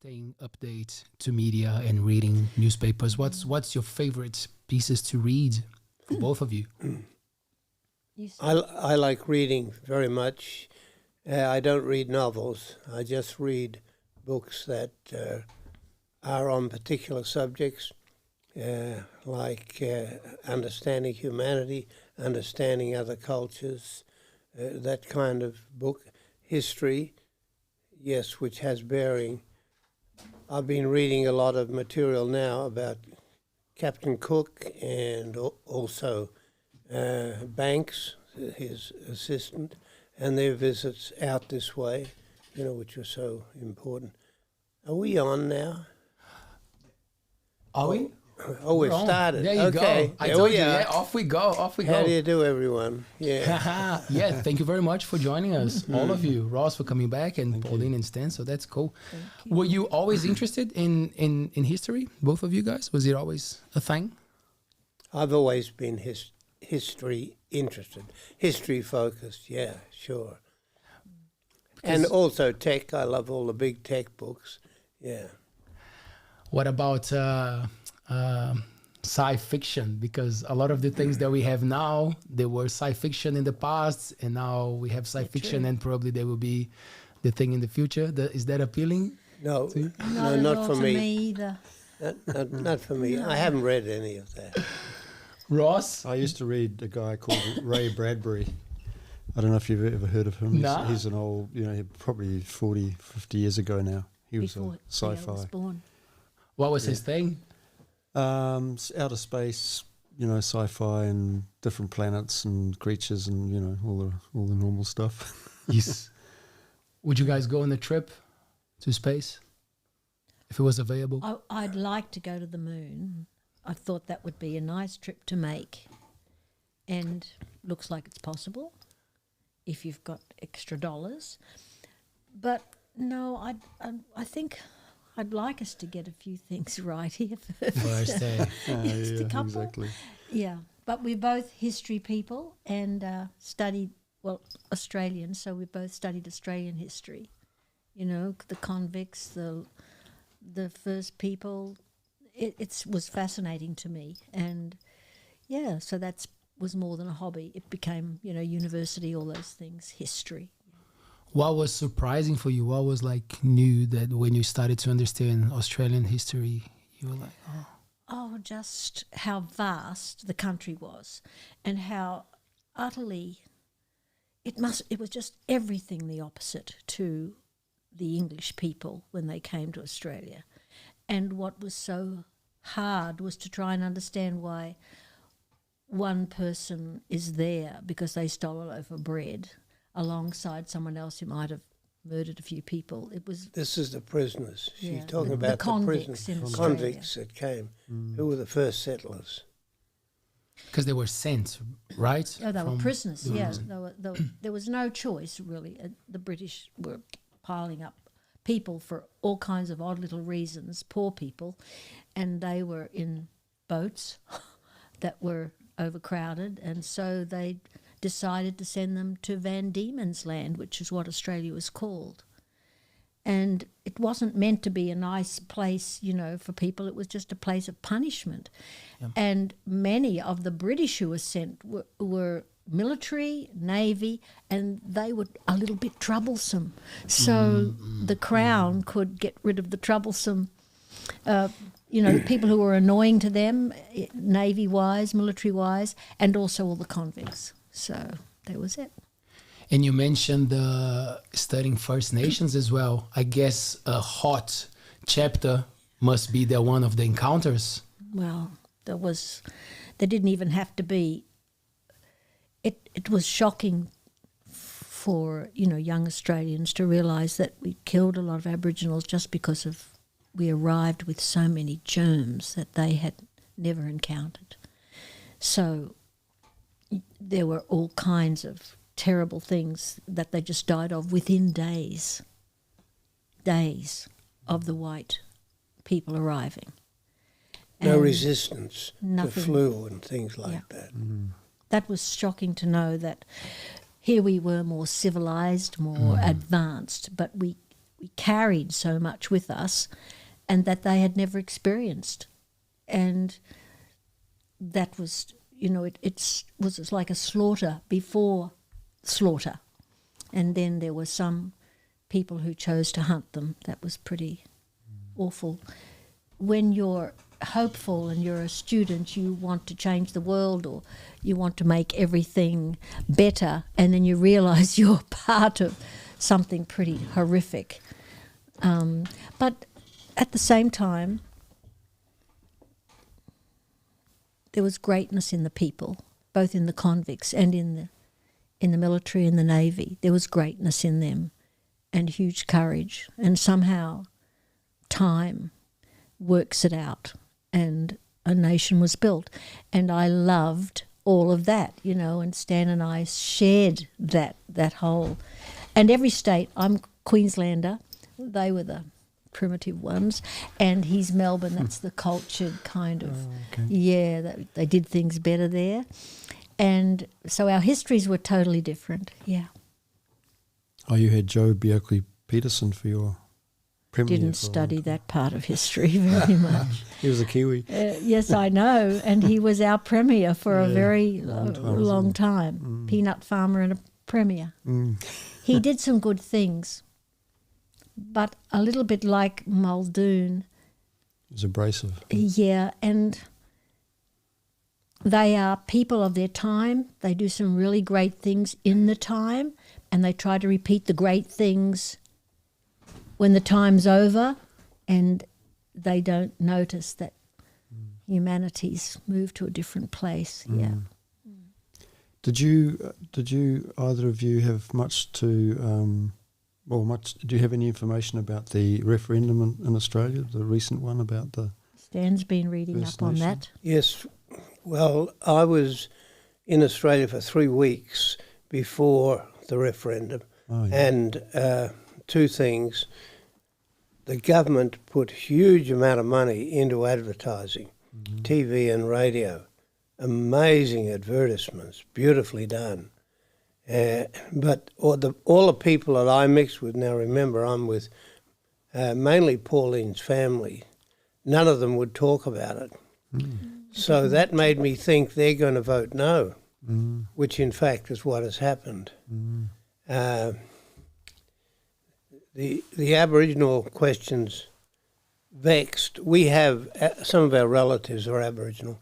staying update to media and reading newspapers, what's your favorite pieces to read for both of you? I like reading very much. I don't read novels. I just read books that are on particular subjects, like understanding humanity, understanding other cultures, that kind of book. History, yes, which has bearing. I've been reading a lot of material now about Captain Cook and also Banks, his assistant, and their visits out this way, which are so important. Are we on now? Are we? Oh, we've started. There you okay. go. I told you, off we go. How do you do, everyone? Yeah. Yeah, thank you very much for joining us, all of you. Ross for coming back, and Pauline and Stan, so that's cool. Were you always interested in history, both of you guys? Was it always a thing? I've always been history interested, history focused, yeah, sure. And also tech. I love all the big tech books, yeah. What about sci fiction? Because a lot of the things that we have now, they were sci fiction in the past, and now we have sci fiction, and probably they will be the thing in the future. Is that appealing? No, not for me either. Not for me. I haven't read any of that. Ross? I used to read a guy called Ray Bradbury. I don't know if you've ever heard of him. No. He's an old, probably 40, 50 years ago now. He was a sci-fi. I was born. What was his thing? Outer space, sci-fi and different planets and creatures and, all the normal stuff. Yes. Would you guys go on a trip to space if it was available? I'd like to go to the moon. I thought that would be a nice trip to make, and looks like it's possible if you've got extra dollars. But no, I think I'd like us to get a few things right here first. Just a couple. Exactly. Yeah, but we're both history people and studied, Australian, so we both studied Australian history. The convicts, the first people. It was fascinating to me, and so that was more than a hobby. It became, university, all those things, history. What was surprising for you? What was new that when you started to understand Australian history, you were like, oh. Oh, just how vast the country was, and how utterly it was just everything the opposite to the English people when they came to Australia. And what was so hard was to try and understand why one person is there because they stole a loaf of bread alongside someone else who might have murdered a few people. This is the prisoners. She's talking about the convicts convicts that came. Who were the first settlers? Because they were sent, right? Oh, they were prisoners, yes. There was no choice, really. The British were piling up people for all kinds of odd little reasons, poor people, and they were in boats that were overcrowded, and so they decided to send them to Van Diemen's Land, which is what Australia was called. And it wasn't meant to be a nice place, for people. It was just a place of punishment. Yeah. And many of the British who were sent were military, navy, and they were a little bit troublesome. So the Crown could get rid of the troublesome, the people who were annoying to them, navy-wise, military-wise, and also all the convicts. So that was it. And you mentioned studying First Nations as well. I guess a hot chapter must be the one of the encounters. Well, there didn't even have to be. It was shocking for, young Australians to realise that we killed a lot of Aboriginals just because we arrived with so many germs that they had never encountered. So there were all kinds of terrible things that they just died of within days of the white people arriving. No resistance to flu and things like that. Mm. That was shocking to know that here we were more civilised, more advanced, but we carried so much with us, and that they had never experienced. And that was, it was like a slaughter before slaughter. And then there were some people who chose to hunt them. That was pretty awful. When you're hopeful and you're a student, you want to change the world, or you want to make everything better, and then you realise you're part of something pretty horrific. But at the same time, there was greatness in the people, both in the convicts and in the military and the Navy. There was greatness in them and huge courage, and somehow time works it out, and a nation was built. And I loved all of that, and Stan and I shared that whole. And every state, I'm Queenslander, they were the primitive ones, and he's Melbourne, that's the cultured kind of, they did things better there. And so our histories were totally different, Oh, you had Joe Biokley-Peterson for your premier. Didn't study that part of history very much. He was a Kiwi. Yes, I know, and he was our premier for a very long time. Peanut farmer and a premier. He did some good things, but a little bit like Muldoon. He was abrasive. Yeah, and they are people of their time. They do some really great things in the time, and they try to repeat the great things when the time's over, and they don't notice that humanity's moved to a different place. Did you either of you have much to do you have any information about the referendum in Australia, the recent one about the Stan's been reading First up on Nation? that. Yes, well, I was in Australia for 3 weeks before the referendum, and two things. The government put huge amount of money into advertising, TV and radio. Amazing advertisements, beautifully done. But all the people that I mixed with, now remember I'm with mainly Pauline's family, none of them would talk about it. So that made me think they're going to vote no, which in fact is what has happened. The Aboriginal questions vexed. We have, some of our relatives are Aboriginal,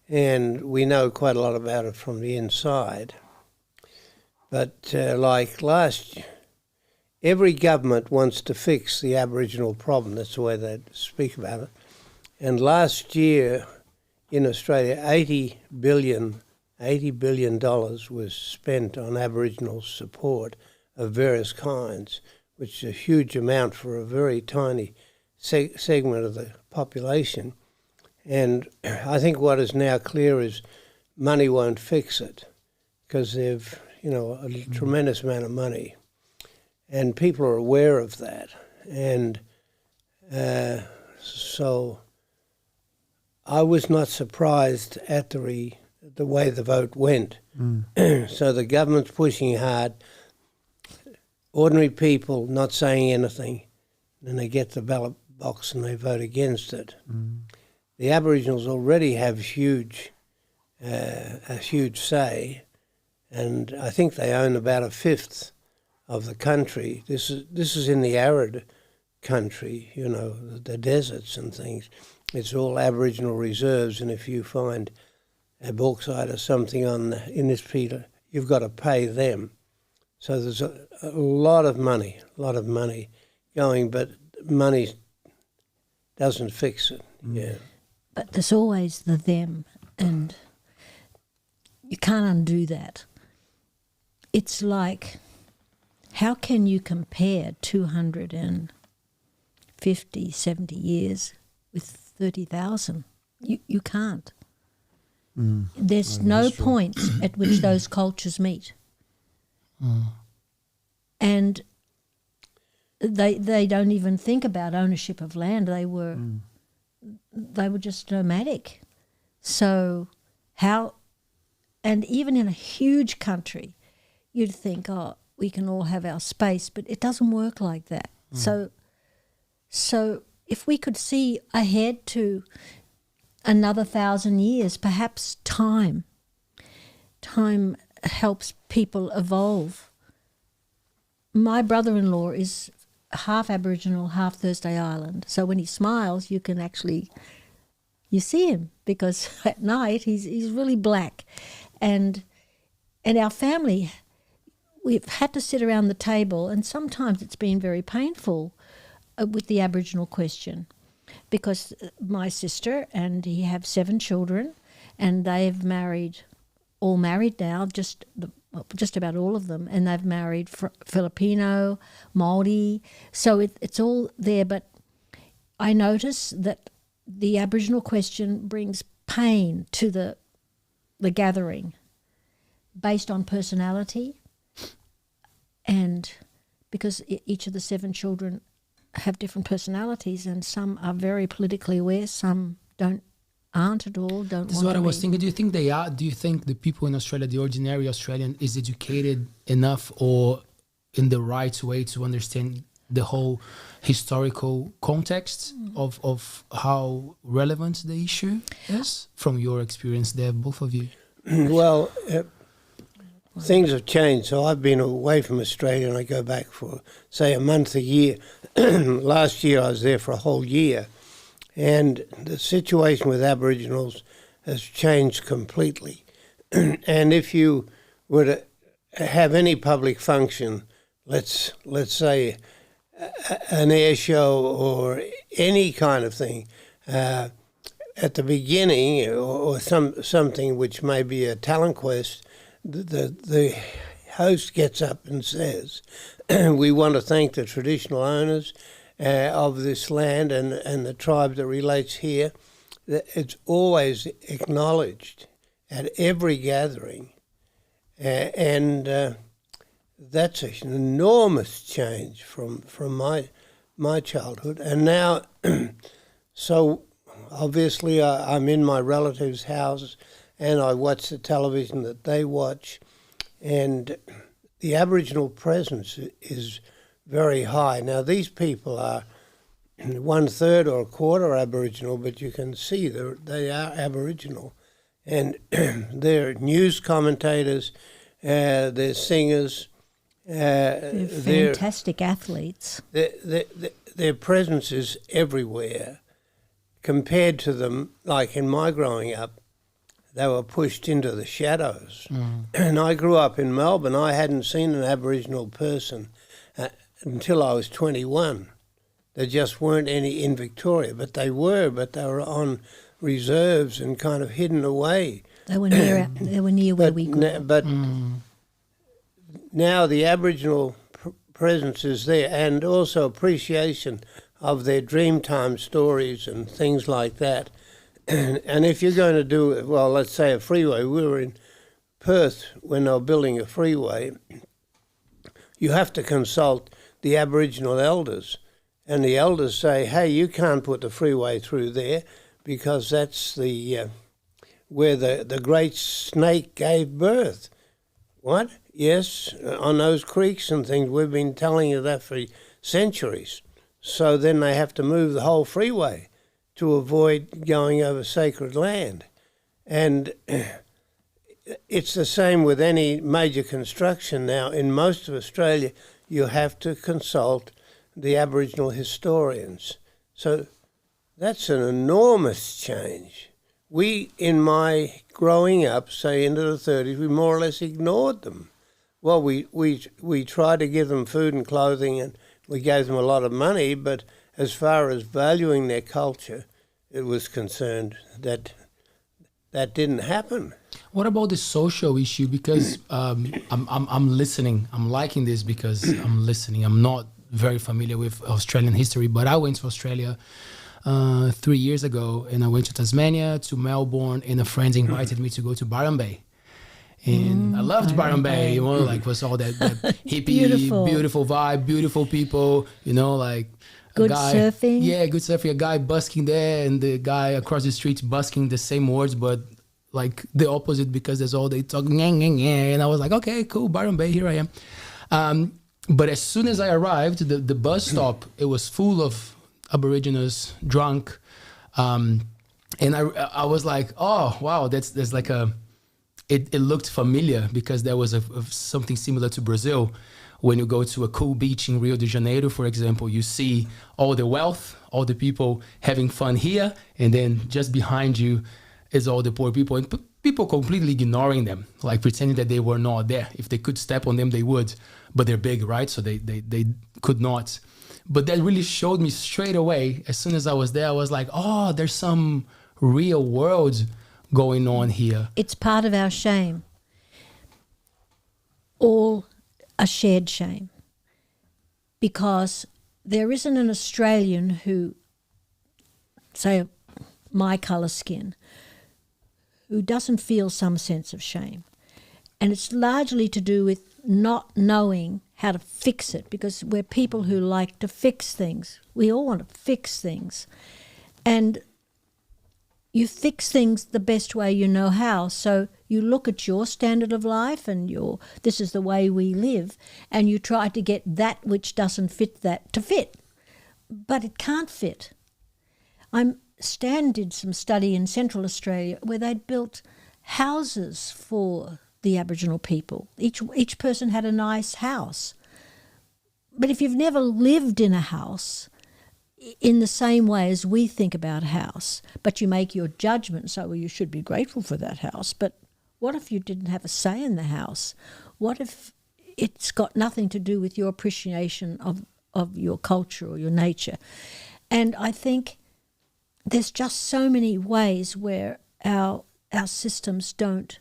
and we know quite a lot about it from the inside. But like last year, every government wants to fix the Aboriginal problem. That's the way they speak about it. And last year in Australia, $80 billion was spent on Aboriginal support of various kinds, which is a huge amount for a very tiny segment of the population. And I think what is now clear is money won't fix it, because they've, a tremendous amount of money. And people are aware of that. And so I was not surprised at the way the vote went. So the government's pushing hard, ordinary people not saying anything, then they get the ballot box and they vote against it. The Aboriginals already have a huge say, and I think they own about a fifth of the country. This is in the arid country, the deserts and things. It's all Aboriginal reserves, and if you find a bauxite or something in this peat, you've got to pay them. So there's a lot of money going, but money doesn't fix it. But there's always the them, and you can't undo that. It's like, how can you compare 250, 70 years with 30,000? You can't. There's no points at which those cultures meet. And they don't even think about ownership of land. They were just nomadic. So and even in a huge country, you'd think, we can all have our space, but it doesn't work like that. So if we could see ahead to another 1,000 years, perhaps time helps people evolve. My brother-in-law is half Aboriginal, half Thursday Island. So when he smiles, you can actually, you see him, because at night he's really black. And our family, we've had to sit around the table, and sometimes it's been very painful with the Aboriginal question, because my sister and he have 7 children, and they've all married now, just about all of them, and they've married Filipino, Māori, so it's all there. But I notice that the Aboriginal question brings pain to the gathering, based on personality, and because each of the 7 children have different personalities, and some are very politically aware, some aren't at all. This is what I was thinking. Do you think they are? Do you think the people in Australia, the ordinary Australian, is educated enough or in the right way to understand the whole historical context of how relevant the issue is? From your experience there, both of you. Well, things have changed. So I've been away from Australia, and I go back for, say, a month a year. Last year I was there for a whole year, and the situation with Aboriginals has changed completely. And if you were to have any public function, let's say an air show or any kind of thing, at the beginning, or something which may be a talent quest, the host gets up and says, we want to thank the traditional owners of this land and the tribe that relates here. It's always acknowledged at every gathering, and that's an enormous change from my childhood. And now, so obviously I'm in my relatives' houses, and I watch the television that they watch, and the Aboriginal presence is very high. Now, these people are 1/3 or a quarter Aboriginal, but you can see they are Aboriginal. And they're news commentators, they're singers. They're fantastic athletes. Their presence is everywhere. Compared to them, like in my growing up, they were pushed into the shadows. And I grew up in Melbourne. I hadn't seen an Aboriginal person until I was 21. There just weren't any in Victoria, but they were on reserves and kind of hidden away. They were near. They were near where we grew up. But now the Aboriginal presence is there, and also appreciation of their Dreamtime stories and things like that. And if you're going to do, well, let's say a freeway, we were in Perth when they were building a freeway, you have to consult the Aboriginal elders. And the elders say, hey, you can't put the freeway through there because that's the where the great snake gave birth. What? Yes, on those creeks and things. We've been telling you that for centuries. So then they have to move the whole freeway to avoid going over sacred land. And it's the same with any major construction now. In most of Australia, you have to consult the Aboriginal historians. So that's an enormous change. We, in my growing up, say into the 30s, we more or less ignored them. Well, we tried to give them food and clothing, and we gave them a lot of money, but as far as valuing their culture, it was concerned that didn't happen. What about the social issue? Because I'm listening. I'm liking this because I'm listening. I'm not very familiar with Australian history, but I went to Australia 3 years ago, and I went to Tasmania, to Melbourne, and a friend invited me to go to Byron Bay. And I loved Byron Bay, you know, like was all that hippie, beautiful vibe, beautiful people, you know, like good surfing. Yeah, good surfing. A guy busking there, and the guy across the street busking the same words, but like the opposite, because that's all they talk. And I was like, okay, cool, Byron Bay, here I am. but as soon as I arrived, the bus stop, it was full of Aborigines, drunk. And I was like, oh, wow, there's like it looked familiar because there was something similar to Brazil. When you go to a cool beach in Rio de Janeiro, for example, you see all the wealth, all the people having fun here, and then just behind you is all the poor people, and people completely ignoring them, like pretending that they were not there. If they could step on them, they would, but they're big, right? So they could not. But that really showed me straight away, as soon as I was there, I was like, oh, there's some real world going on here. It's part of our shame. All a shared shame. Because there isn't an Australian who, say, my colour skin, who doesn't feel some sense of shame. And it's largely to do with not knowing how to fix it, because we're people who like to fix things. We all want to fix things. And you fix things the best way you know how. So you look at your standard of life and this is the way we live, and you try to get that which doesn't fit that to fit. But it can't fit. Stan did some study in Central Australia where they'd built houses for the Aboriginal people. Each person had a nice house. But if you've never lived in a house in the same way as we think about a house, but you make your judgment, so well, you should be grateful for that house. But what if you didn't have a say in the house? What if it's got nothing to do with your appreciation of your culture or your nature? And I think there's just so many ways where our systems don't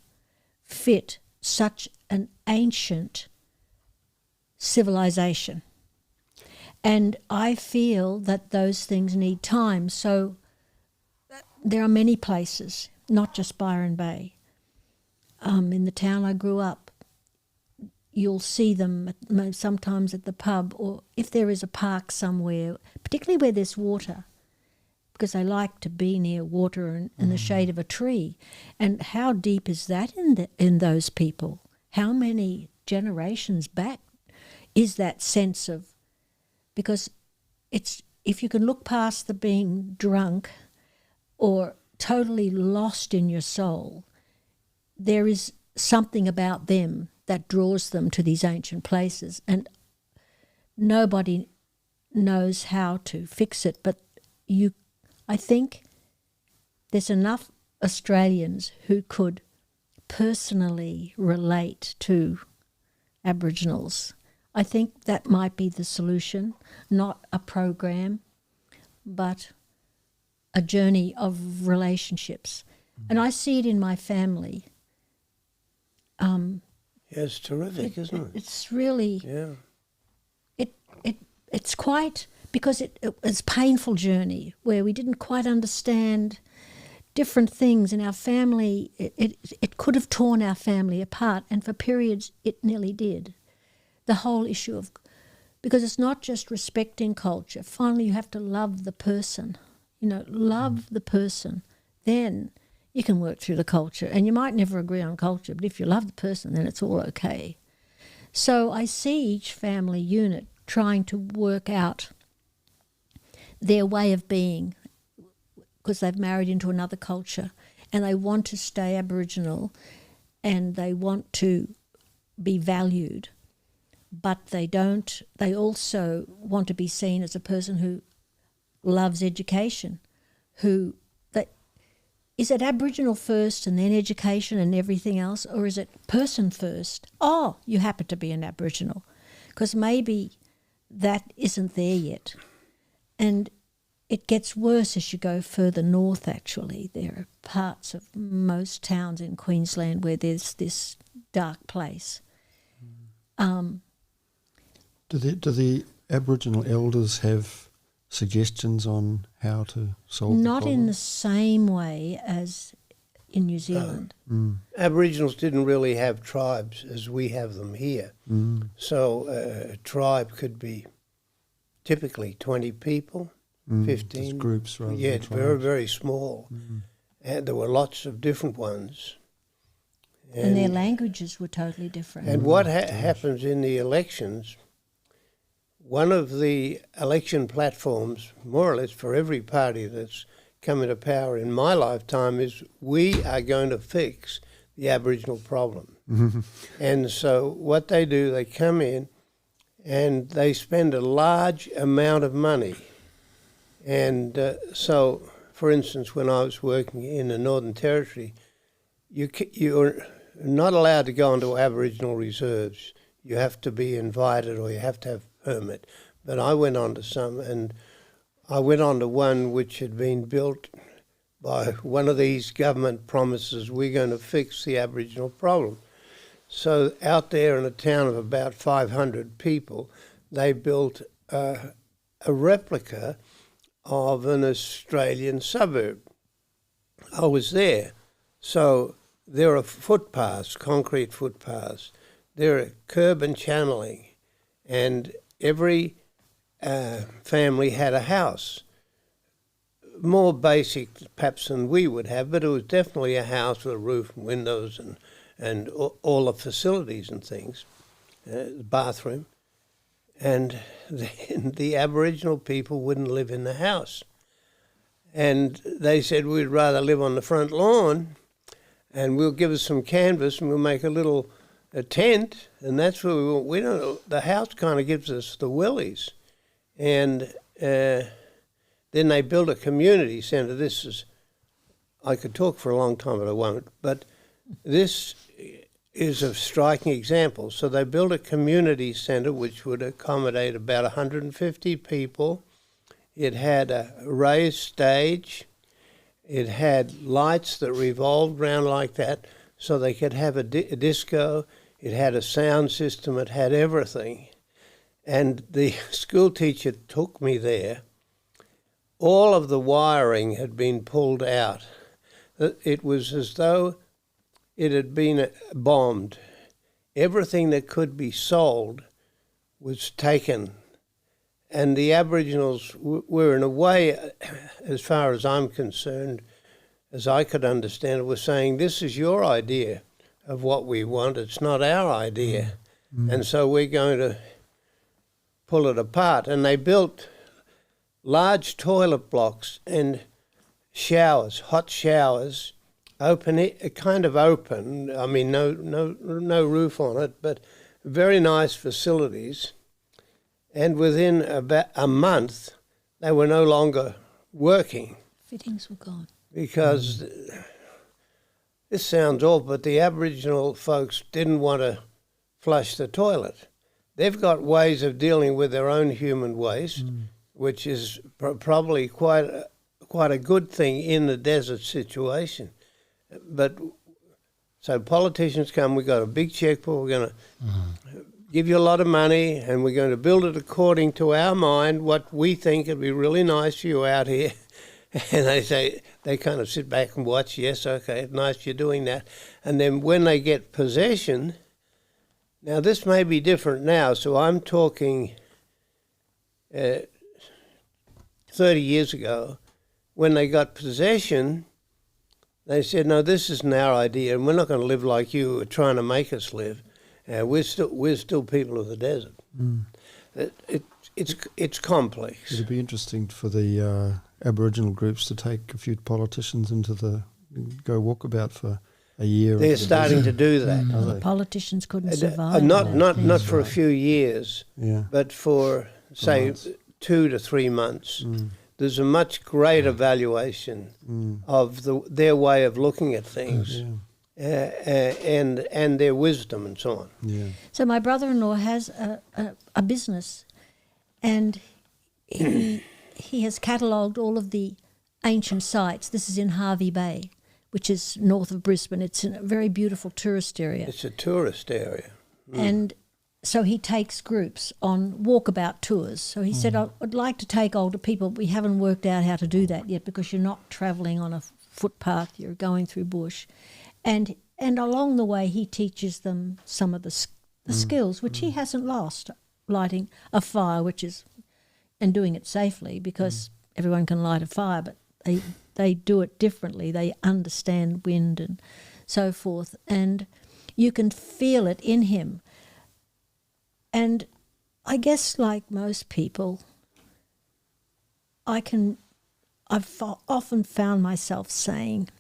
fit such an ancient civilization. And I feel that those things need time. So there are many places, not just Byron Bay. In the town I grew up, you'll see them sometimes at the pub, or if there is a park somewhere, particularly where there's water, because I like to be near water and in the shade of a tree. And how deep is that in those people? How many generations back is that sense of, because it's, if you can look past the being drunk or totally lost in your soul, there is something about them that draws them to these ancient places, and nobody knows how to fix it. But I think there's enough Australians who could personally relate to Aboriginals. I think that might be the solution, not a program, but a journey of relationships. And I see it in my family. It's terrific, isn't it? It's really, yeah. It's quite, because it was a painful journey where we didn't quite understand different things in our family. It could have torn our family apart, and for periods it nearly did. The whole issue of, because it's not just respecting culture. Finally, you have to love the person. Love the person. Then you can work through the culture. And you might never agree on culture, but if you love the person, then it's all okay. So I see each family unit trying to work out their way of being, because they've married into another culture and they want to stay Aboriginal and they want to be valued, but they also want to be seen as a person who loves education, is it Aboriginal first and then education and everything else, or is it person first? Oh, you happen to be an Aboriginal, because maybe that isn't there yet. And it gets worse as you go further north, actually. There are parts of most towns in Queensland where there's this dark place. Do the Aboriginal elders have suggestions on how to solve the problem? Not in the same way as in New Zealand. Aboriginals didn't really have tribes as we have them here. So a tribe could be typically 20 people, 15. Just groups rather Yeah, than it's tribes. very, very small. And there were lots of different ones. And their languages were totally different. And what happens in the elections one of the election platforms, more or less for every party that's come into power in my lifetime, is we are going to fix the Aboriginal problem. And so what they do, they come in and they spend a large amount of money. And so, for instance, when I was working in the Northern Territory, you're not allowed to go onto Aboriginal reserves. You have to be invited or you have to have a permit. But I went on to some, and I went on to one which had been built by one of these government promises, we're going to fix the Aboriginal problem. So out there in a town of about 500 people, they built a replica of an Australian suburb. I was there. So there are footpaths, concrete footpaths. There are curb and channeling. And every family had a house. More basic perhaps than we would have, but it was definitely a house with a roof and windows and all the facilities and things, the bathroom. And the Aboriginal people wouldn't live in the house. And they said, we'd rather live on the front lawn, and we'll give us some canvas and we'll make a tent, and that's where we don't know. The house kind of gives us the willies. And then they built a community centre. This is, I could talk for a long time, but I won't. But this is a striking example. So they built a community centre which would accommodate about 150 people. It had a raised stage. It had lights that revolved around like that so they could have a disco. It had a sound system. It had everything. And the school teacher took me there. All of the wiring had been pulled out. It was as though it had been bombed. Everything that could be sold was taken. And the Aboriginals were, in a way, as far as I'm concerned, as I could understand it, were saying, this is your idea of what we want. It's not our idea. And so we're going to pull it apart. And they built large toilet blocks and showers, hot showers, kind of open. I mean, no roof on it, but very nice facilities. And within about a month, they were no longer working. Fittings were gone. Because this sounds awful, but the Aboriginal folks didn't want to flush the toilet. They've got ways of dealing with their own human waste, which is probably quite a good thing in the desert situation. But so politicians come, we've got a big checkbook, we're going to give you a lot of money, and we're going to build it according to our mind, what we think would be really nice for you out here. And they kind of sit back and watch, yes, okay, nice you're doing that. And then when they get possession, now this may be different now, so I'm talking 30 years ago, when they got possession, they said, no, this isn't our idea, and we're not going to live like you are trying to make us live. We're still people of the desert. It's complex. It'd be interesting for the Aboriginal groups to take a few politicians go walkabout for a year. They're starting to do that. The politicians couldn't survive. Not for a few years, but for, say, 2 to 3 months. There's a much greater valuation of their way of looking at things. And their wisdom and so on. Yeah. So my brother-in-law has a business, and he has catalogued all of the ancient sites. This is in Hervey Bay, which is north of Brisbane. It's a very beautiful tourist area. It's a tourist area. And so he takes groups on walkabout tours. So he said, I'd like to take older people. We haven't worked out how to do that yet because you're not travelling on a footpath, you're going through bush. And along the way, he teaches them some of the skills, which he hasn't lost, lighting a fire, and doing it safely, because everyone can light a fire, but they do it differently. They understand wind and so forth, and you can feel it in him. And I guess like most people, I've often found myself saying,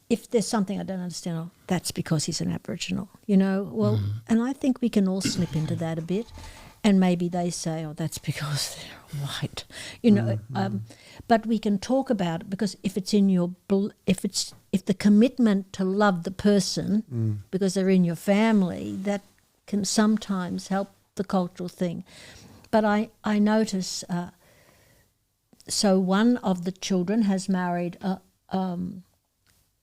if there's something I don't understand, oh, that's because he's an Aboriginal, you know. Well, and I think we can all slip into that a bit, and maybe they say, oh, that's because they're white, you know. But we can talk about it, because if it's in your, if the commitment to love the person because they're in your family, that can sometimes help the cultural thing. But I notice. So one of the children has married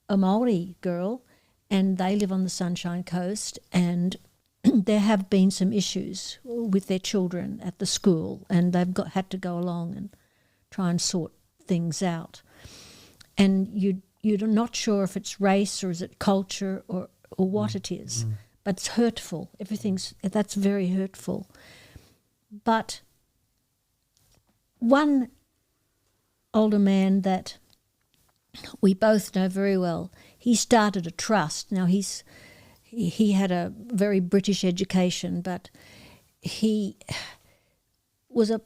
a Maori girl, and they live on the Sunshine Coast, and there have been some issues with their children at the school, and they've had to go along and try and sort things out. And you're not sure if it's race or is it culture or what it is, but it's hurtful. That's very hurtful. But one older man that we both know very well, he started a trust. Now he had a very British education, but he was a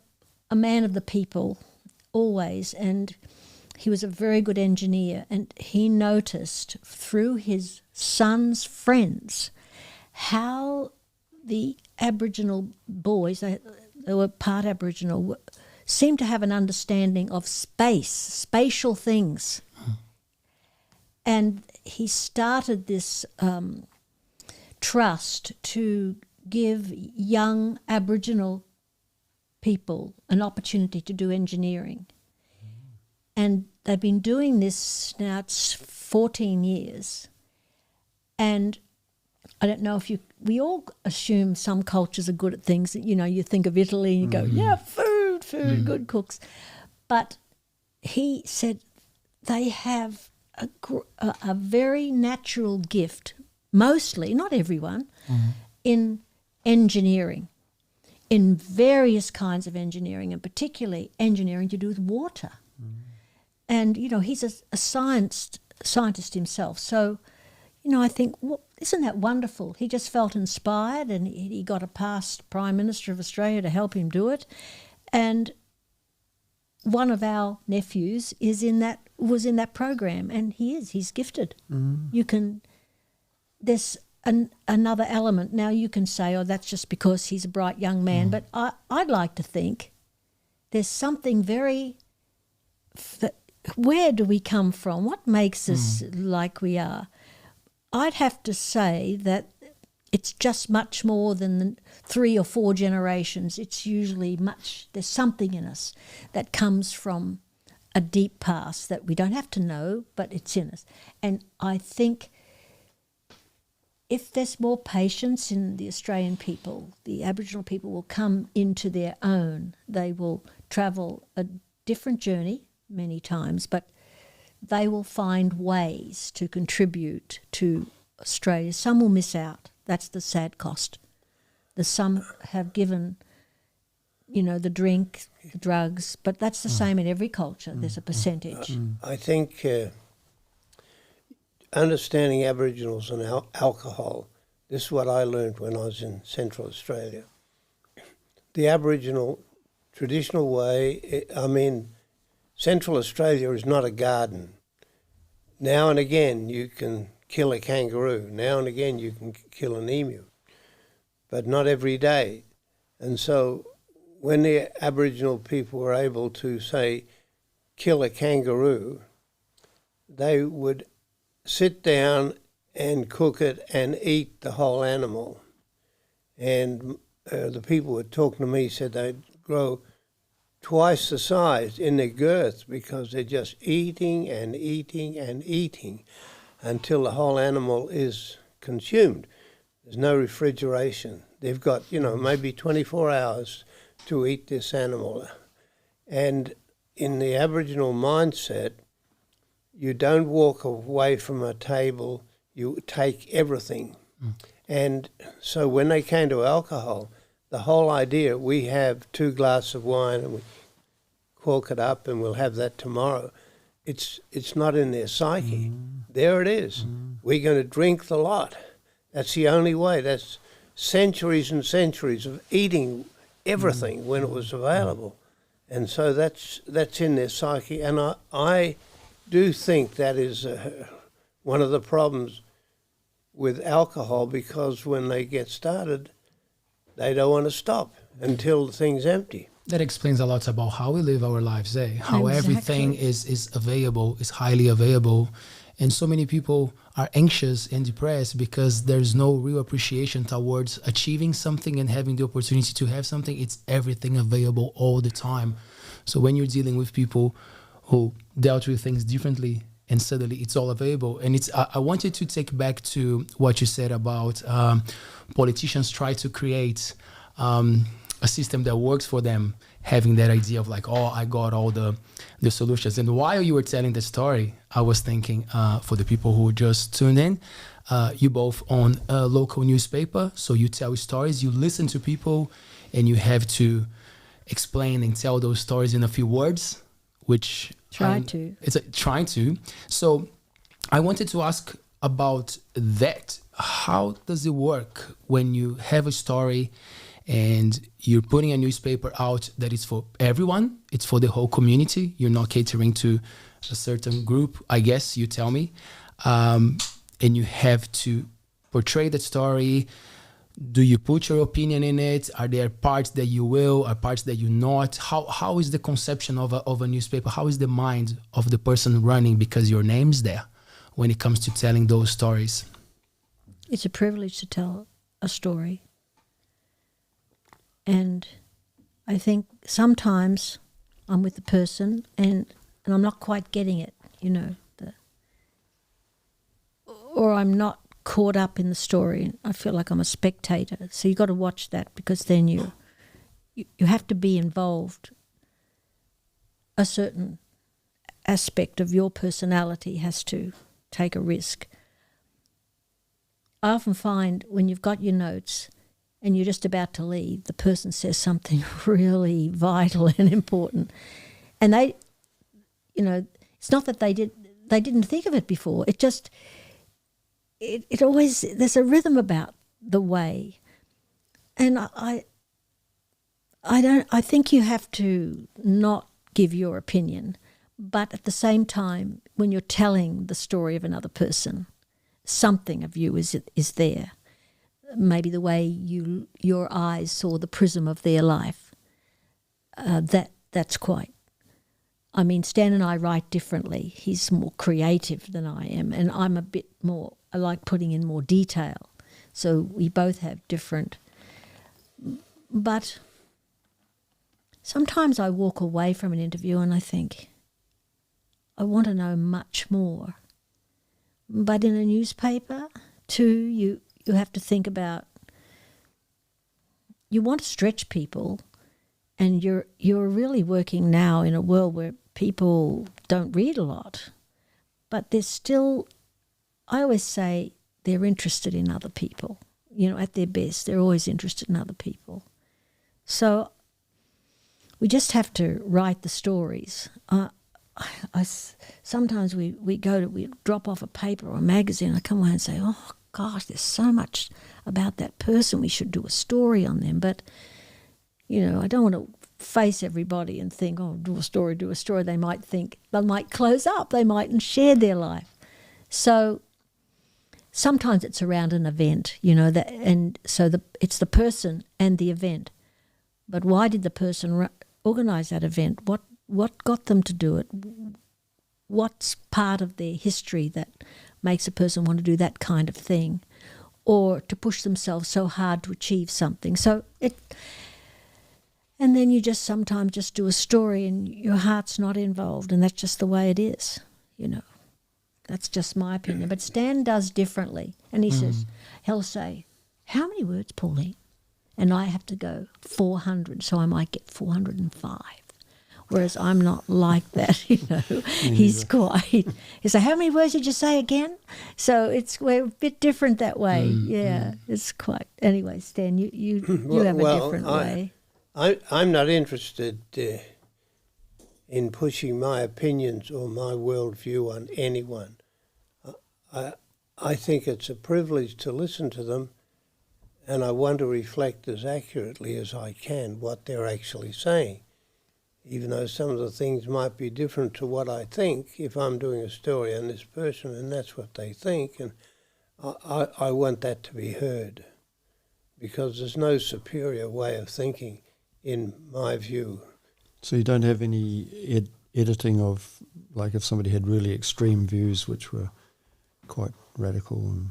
man of the people always, and he was a very good engineer, and he noticed through his son's friends how the Aboriginal boys, they were part Aboriginal, seemed to have an understanding of spatial things. And he started this trust to give young Aboriginal people an opportunity to do engineering. And they've been doing this now, it's 14 years. And I don't know if we all assume some cultures are good at things. You know, you think of Italy and you go, yeah, food, good cooks. But he said they have a very natural gift, mostly, not everyone, in engineering, in various kinds of engineering, and particularly engineering to do with water. And, you know, he's a scientist himself. So, you know, I think, well, isn't that wonderful? He just felt inspired, and he got a past Prime Minister of Australia to help him do it. And one of our nephews was in that program, and he's gifted. There's another element. Now you can say, oh, that's just because he's a bright young man, but I'd like to think there's something very, where do we come from? What makes us like we are? I'd have to say that it's just much more than 3 or 4 generations. It's usually there's something in us that comes from a deep past that we don't have to know, but it's in us. And I think if there's more patience in the Australian people, the Aboriginal people will come into their own. They will travel a different journey many times, but they will find ways to contribute to Australia. Some will miss out. That's the sad cost. Some have given, you know, the drink, the drugs, but that's the same in every culture. There's a percentage. I think understanding Aboriginals and alcohol, this is what I learned when I was in Central Australia. The Aboriginal traditional way, Central Australia is not a garden. Now and again you can kill a kangaroo. Now and again you can kill an emu, but not every day. And so when the Aboriginal people were able to, say, kill a kangaroo, they would sit down and cook it and eat the whole animal. And the people who were talking to me said they'd grow twice the size in their girth because they're just eating and eating and eating until the whole animal is consumed. There's no refrigeration. They've got, maybe 24 hours to eat this animal. And in the Aboriginal mindset, you don't walk away from a table, you take everything. And so when they came to alcohol, the whole idea, we have 2 glasses of wine and we cork it up and we'll have that tomorrow. It's not in their psyche. There it is. We're going to drink the lot. That's the only way. That's centuries and centuries of eating everything when it was available. And so that's in their psyche. And I do think that is one of the problems with alcohol, because when they get started, they don't want to stop until the thing's empty. That explains a lot about how we live our lives, how Exactly. everything is available, is highly available. And so many people are anxious and depressed because there's no real appreciation towards achieving something and having the opportunity to have something. It's everything available all the time. So when you're dealing with people who dealt with things differently and suddenly it's all available. And I wanted to take back to what you said about politicians try to create a system that works for them, having that idea of like, oh, I got all the solutions. And while you were telling the story, I was thinking for the people who just tuned in, you both own a local newspaper, so you tell stories, you listen to people, and you have to explain and tell those stories in a few words, which trying to. So I wanted to ask about that. How does it work when you have a story and you're putting a newspaper out that is for everyone? It's for the whole community. You're not catering to a certain group, I guess, you tell me. And you have to portray that story. Do you put your opinion in it? Are there parts that you will, or parts that you not? How is the conception of a newspaper? How is the mind of the person running, because your name's there, when it comes to telling those stories? It's a privilege to tell a story. And I think sometimes I'm with the person and I'm not quite getting it, or I'm not caught up in the story. I feel like I'm a spectator. So you've got to watch that, because then you have to be involved. A certain aspect of your personality has to take a risk. I often find when you've got your notes and you're just about to leave, the person says something really vital and important. And they, it's not that they didn't think of it before. It just, it always, there's a rhythm about the way. And I think you have to not give your opinion, but at the same time, when you're telling the story of another person, something of you is there. Maybe the way your eyes saw the prism of their life. That's quite. I mean, Stan and I write differently. He's more creative than I am, and I'm a bit more. I like putting in more detail. So we both have different. But sometimes I walk away from an interview and I think, I want to know much more. But in a newspaper, too, you have to think about, you want to stretch people, and you're really working now in a world where people don't read a lot, but there's still, I always say, they're interested in other people. At their best, they're always interested in other people. So we just have to write the stories. Sometimes we drop off a paper or a magazine. I come away and say, oh gosh, there's so much about that person. We should do a story on them. But I don't want to face everybody and think, oh, do a story. They might think, they might close up. They mightn't share their life. So sometimes it's around an event, it's the person and the event. But why did the person organise that event? What got them to do it? What's part of their history that makes a person want to do that kind of thing, or to push themselves so hard to achieve something? And then you just sometimes just do a story and your heart's not involved, and that's just the way it is, That's just my opinion. But Stan does differently, and he'll say, how many words, Pauline? And I have to go 400, so I might get 405. Whereas I'm not like that, He's quite. He say, how many words did you say again? So we're a bit different that way. It's quite. Anyway, Stan, you have a different way. I'm not interested in pushing my opinions or my worldview on anyone. I think it's a privilege to listen to them, and I want to reflect as accurately as I can what they're actually saying, even though some of the things might be different to what I think. If I'm doing a story on this person and that's what they think, and I want that to be heard, because there's no superior way of thinking, in my view. So you don't have any editing of, like if somebody had really extreme views which were quite radical, and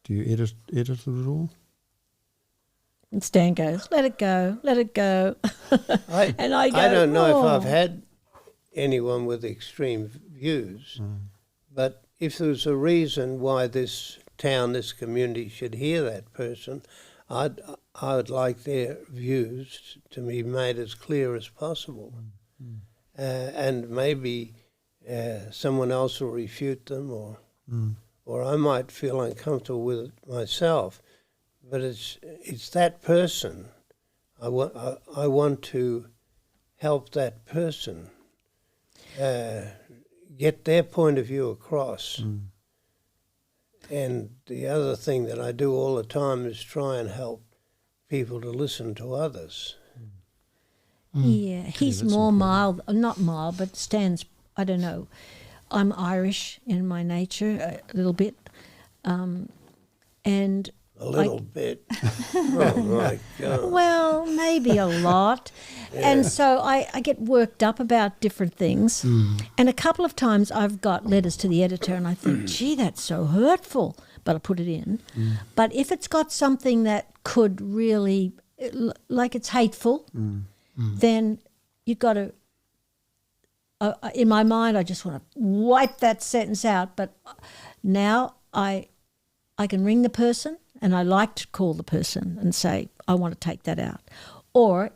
do you edit it at all? And Stan goes, let it go. And I go, I don't know "Oh." if I've had anyone with extreme views, but if there was a reason why this town, this community should hear that person, I would like their views to be made as clear as possible. And maybe someone else will refute them, or I might feel uncomfortable with it myself. But it's that person. I want to help that person get their point of view across. And the other thing that I do all the time is try and help people to listen to others. Yeah, he's more mild, not mild, but Stan's, I don't know. I'm Irish in my nature, a little bit. And A little bit. Oh, my God. well, maybe a lot. And so I get worked up about different things. And a couple of times I've got letters to the editor and I think, gee, that's so hurtful, but I put it in. But if it's got something that could really, like it's hateful, then you've got to, in my mind, I just want to wipe that sentence out. But now I can ring the person, and I like to call the person and say, I want to take that out. Or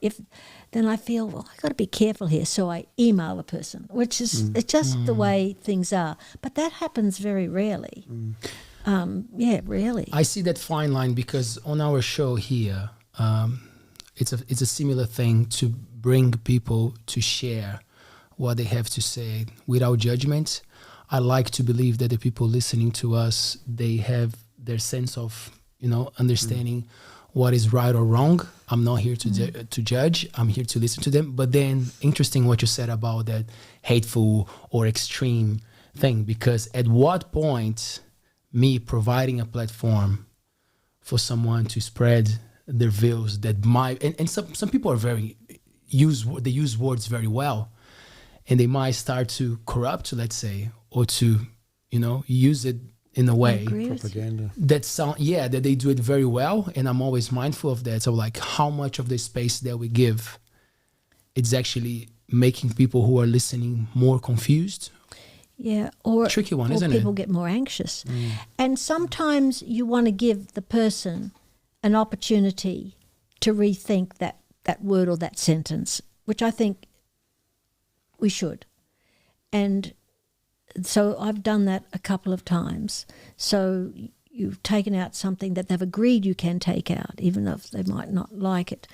then I feel, well, I've got to be careful here, so I email the person, which is it's just the way things are. But that happens very rarely. Rarely. I see that fine line because on our show here, it's a similar thing to bring people to share what they have to say without judgment. I like to believe that the people listening to us, they have their sense of, understanding what is right or wrong. I'm not here to judge. I'm here to listen to them. But then interesting what you said about that hateful or extreme thing, because at what point me providing a platform for someone to spread their views that might, and some people are they use words very well, and they might start to corrupt, let's say, or to, use it in a way Propaganda. that they do it very well. And I'm always mindful of that. So like how much of the space that we give, it's actually making people who are listening more confused. Yeah, or tricky one, or isn't people it? get more anxious. And sometimes you want to give the person an opportunity to rethink that word or that sentence, which I think we should. And so I've done that a couple of times. So you've taken out something that they've agreed you can take out, even if they might not like it.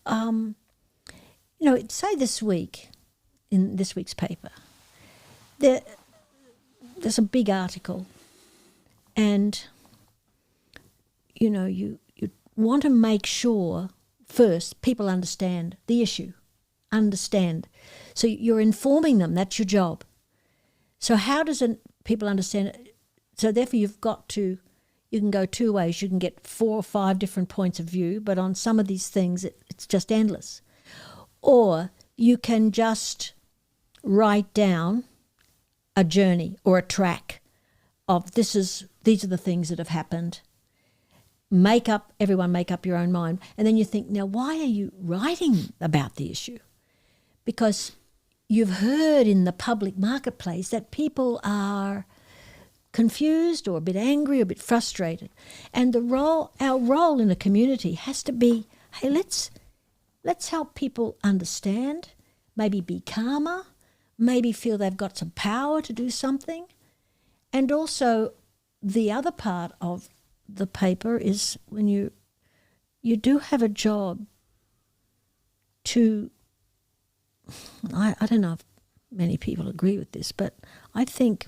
Say this week, in this week's paper, there's a big article, and you want to make sure first people understand the issue, so you're informing them. That's your job. So how does people understand it? So therefore you can go two ways. You can get 4 or 5 different points of view, but on some of these things it's just endless. Or you can just write down a journey or a track of these are the things that have happened. Everyone make up your own mind. And then you think, now why are you writing about the issue? Because you've heard in the public marketplace that people are confused or a bit angry or a bit frustrated. And our role in a community has to be, hey, let's help people understand, maybe be calmer, maybe feel they've got some power to do something. And also the other part of the paper is when you do have a job to, I don't know if many people agree with this, but I think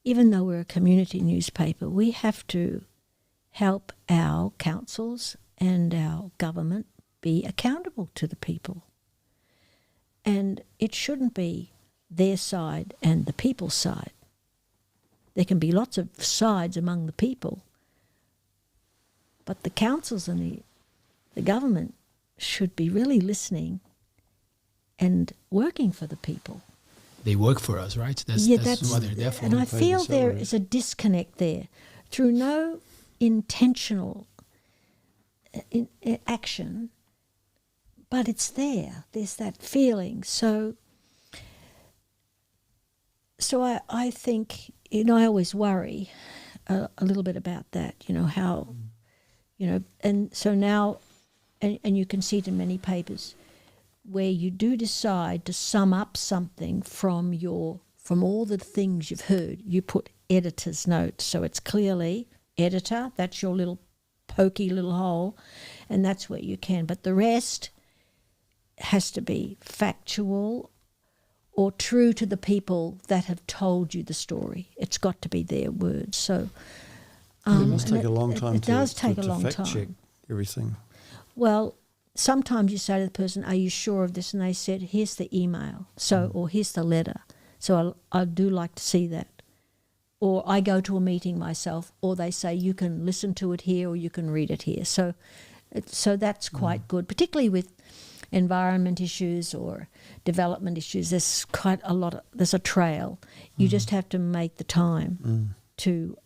even though we're a community newspaper, we have to help our councils and our government be accountable to the people. And it shouldn't be their side and the people's side. There can be lots of sides among the people, but the councils and the government should be really listening and working for the people. They work for us, right? That's what they're there for. And I feel there is a disconnect there. Through no intentional action, but it's there. There's that feeling. So I think, I always worry a little bit about that, how, and so now, and you can see it in many papers, where you do decide to sum up something from all the things you've heard, you put editor's note. So it's clearly editor, that's your little pokey little hole, and that's where you can. But the rest has to be factual or true to the people that have told you the story. It's got to be their words. So it must take a long time to fact check everything. Well, sometimes you say to the person, are you sure of this? And they said, here's the email, or here's the letter. So I do like to see that. Or I go to a meeting myself, or they say you can listen to it here or you can read it here. So that's quite good, particularly with environment issues or development issues. There's quite a lot. There's a trail. You just have to make the time to,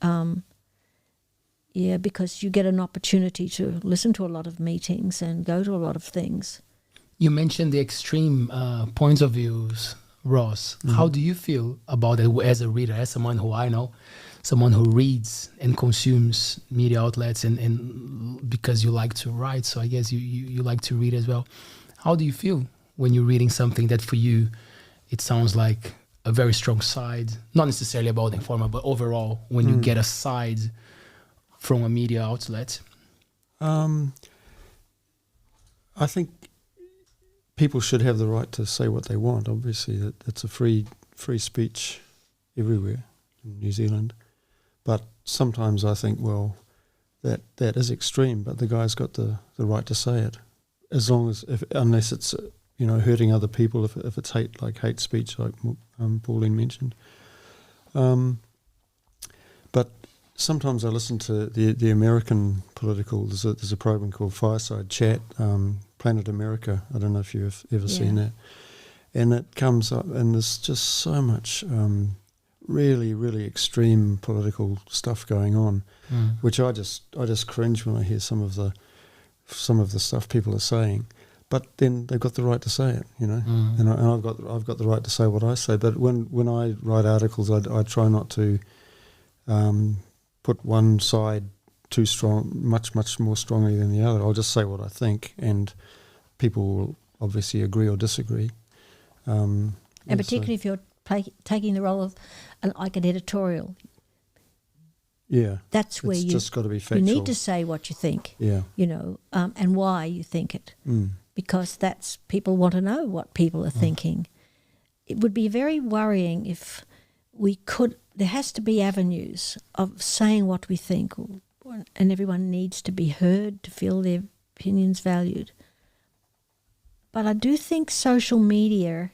because you get an opportunity to listen to a lot of meetings and go to a lot of things. You mentioned the extreme points of views, Ross. How do you feel about it as a reader, as someone who I know, someone who reads and consumes media outlets and because you like to write, so I guess you like to read as well. How do you feel when you're reading something that for you, it sounds like a very strong side, not necessarily about the informer, but overall, when you get a side from a media outlet? I think people should have the right to say what they want. Obviously, that's a free speech everywhere in New Zealand. But sometimes I think, well, that is extreme, but the guy's got the right to say it, unless it's hurting other people. If it's hate speech, like Pauline mentioned. But sometimes I listen to the American political. There's a program called Fireside Chat, Planet America. I don't know if you've ever seen that. And it comes up, and there's just so much really, really extreme political stuff going on, which I just cringe when I hear some of the stuff people are saying. But then they've got the right to say it, and I've got the right to say what I say. But when I write articles, I try not to put one side too strong, much more strongly than the other. I'll just say what I think, and people will obviously agree or disagree. And particularly if you're taking the role of an editorial. Yeah, that's where it's just got to be factual. You need to say what you think. Yeah, and why you think it, because that's people want to know what people are thinking. It would be very worrying if we could. There has to be avenues of saying what we think, and everyone needs to be heard to feel their opinions valued. But I do think social media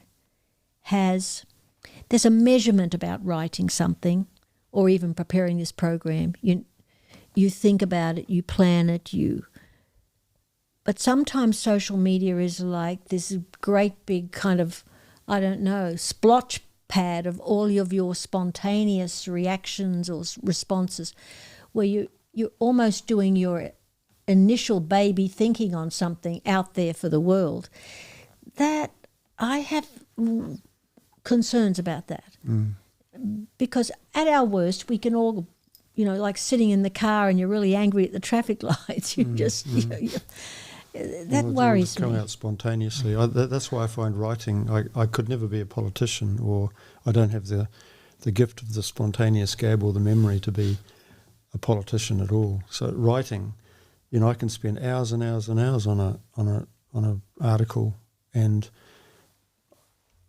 there's a measurement about writing something or even preparing this program. You think about it, you plan it, but sometimes social media is like this great big kind of, I don't know, splotch pad of all of your spontaneous reactions or responses, where you're almost doing your initial baby thinking on something out there for the world. That I have concerns about that, because at our worst we can all, like sitting in the car and you're really angry at the traffic lights. That worries me. Come out spontaneously. That's why I find writing. I could never be a politician, or I don't have the gift of the spontaneous gab or the memory to be a politician at all. So writing, I can spend hours and hours and hours on a article, and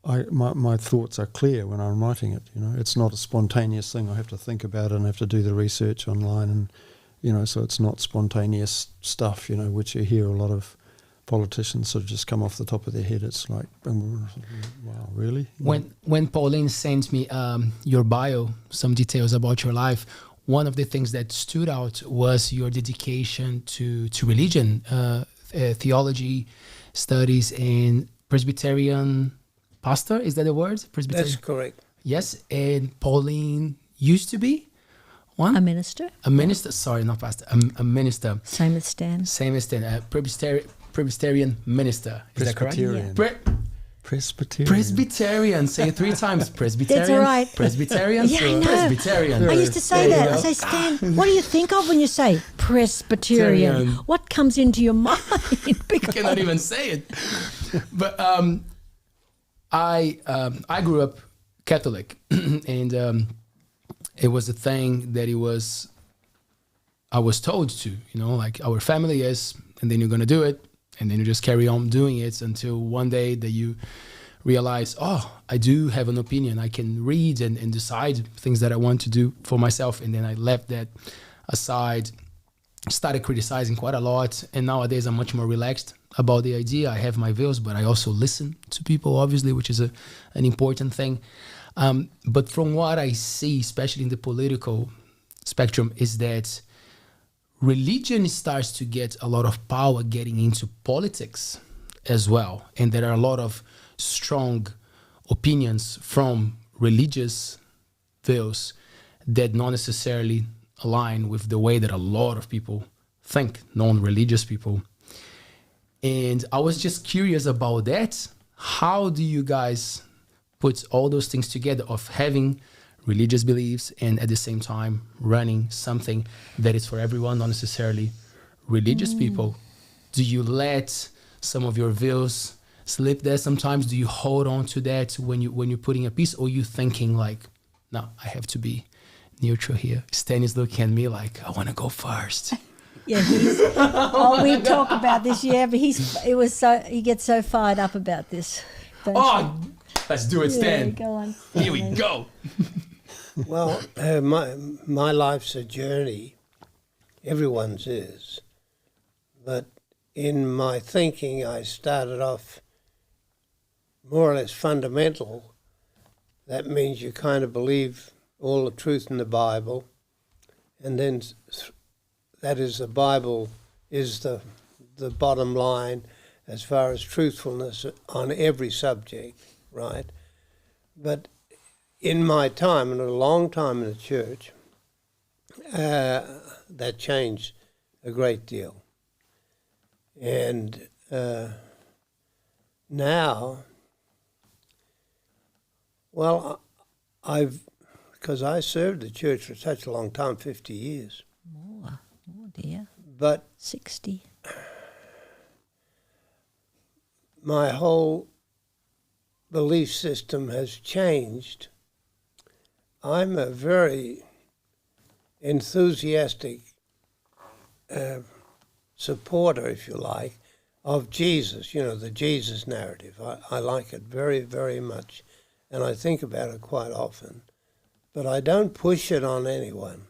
my thoughts are clear when I'm writing it. It's not a spontaneous thing. I have to think about it and I have to do the research online so it's not spontaneous stuff, which you hear a lot of politicians sort of just come off the top of their head. It's like, wow, really? When Pauline sent me your bio, some details about your life, one of the things that stood out was your dedication to religion, theology studies, and Presbyterian pastor. Is that the word? Presbyterian? That's correct. Yes, and Pauline used to be one? A minister. A minister, sorry, not pastor, a minister. Same as Stan. Same as Stan, Presbyterian minister. Is that correct? Presbyterian. Say it 3 times. Presbyterian. That's all right. Presbyterian. Yeah, I know. Presbyterian. I used to say that. I say, Stan, what do you think of when you say Presbyterian? What comes into your mind? Because I cannot even say it. But I grew up Catholic, and it was a thing that I was told to, like our family is, and then you're going to do it, and then you just carry on doing it until one day that you realize, I do have an opinion. I can read and decide things that I want to do for myself. And then I left that aside, started criticizing quite a lot. And nowadays I'm much more relaxed about the idea. I have my views, but I also listen to people, obviously, which is an important thing. But from what I see, especially in the political spectrum, is that religion starts to get a lot of power getting into politics as well. And there are a lot of strong opinions from religious views that not necessarily align with the way that a lot of people think, non-religious people. And I was just curious about that. How do you guys put all those things together of having religious beliefs and at the same time running something that is for everyone, not necessarily religious people? Do you let some of your views slip there sometimes? Do you hold on to that when you're putting a piece, or you thinking like, no, I have to be neutral here? Stan is looking at me like, I want to go first. Yeah, we talk about this, but he gets so fired up about this. Let's do it, Stan. Go on. Here we go. Well, my life's a journey. Everyone's is. But in my thinking, I started off more or less fundamental. That means you kind of believe all the truth in the Bible. And then that is, the Bible is the bottom line as far as truthfulness on every subject, right? But in my time, and a long time in the church, that changed a great deal. And now, well, because I served the church for such a long time, 50 years. More, dear. But 60. My whole belief system has changed. I'm a very enthusiastic supporter, if you like, of Jesus, the Jesus narrative. I like it very, very much, and I think about it quite often. But I don't push it on anyone,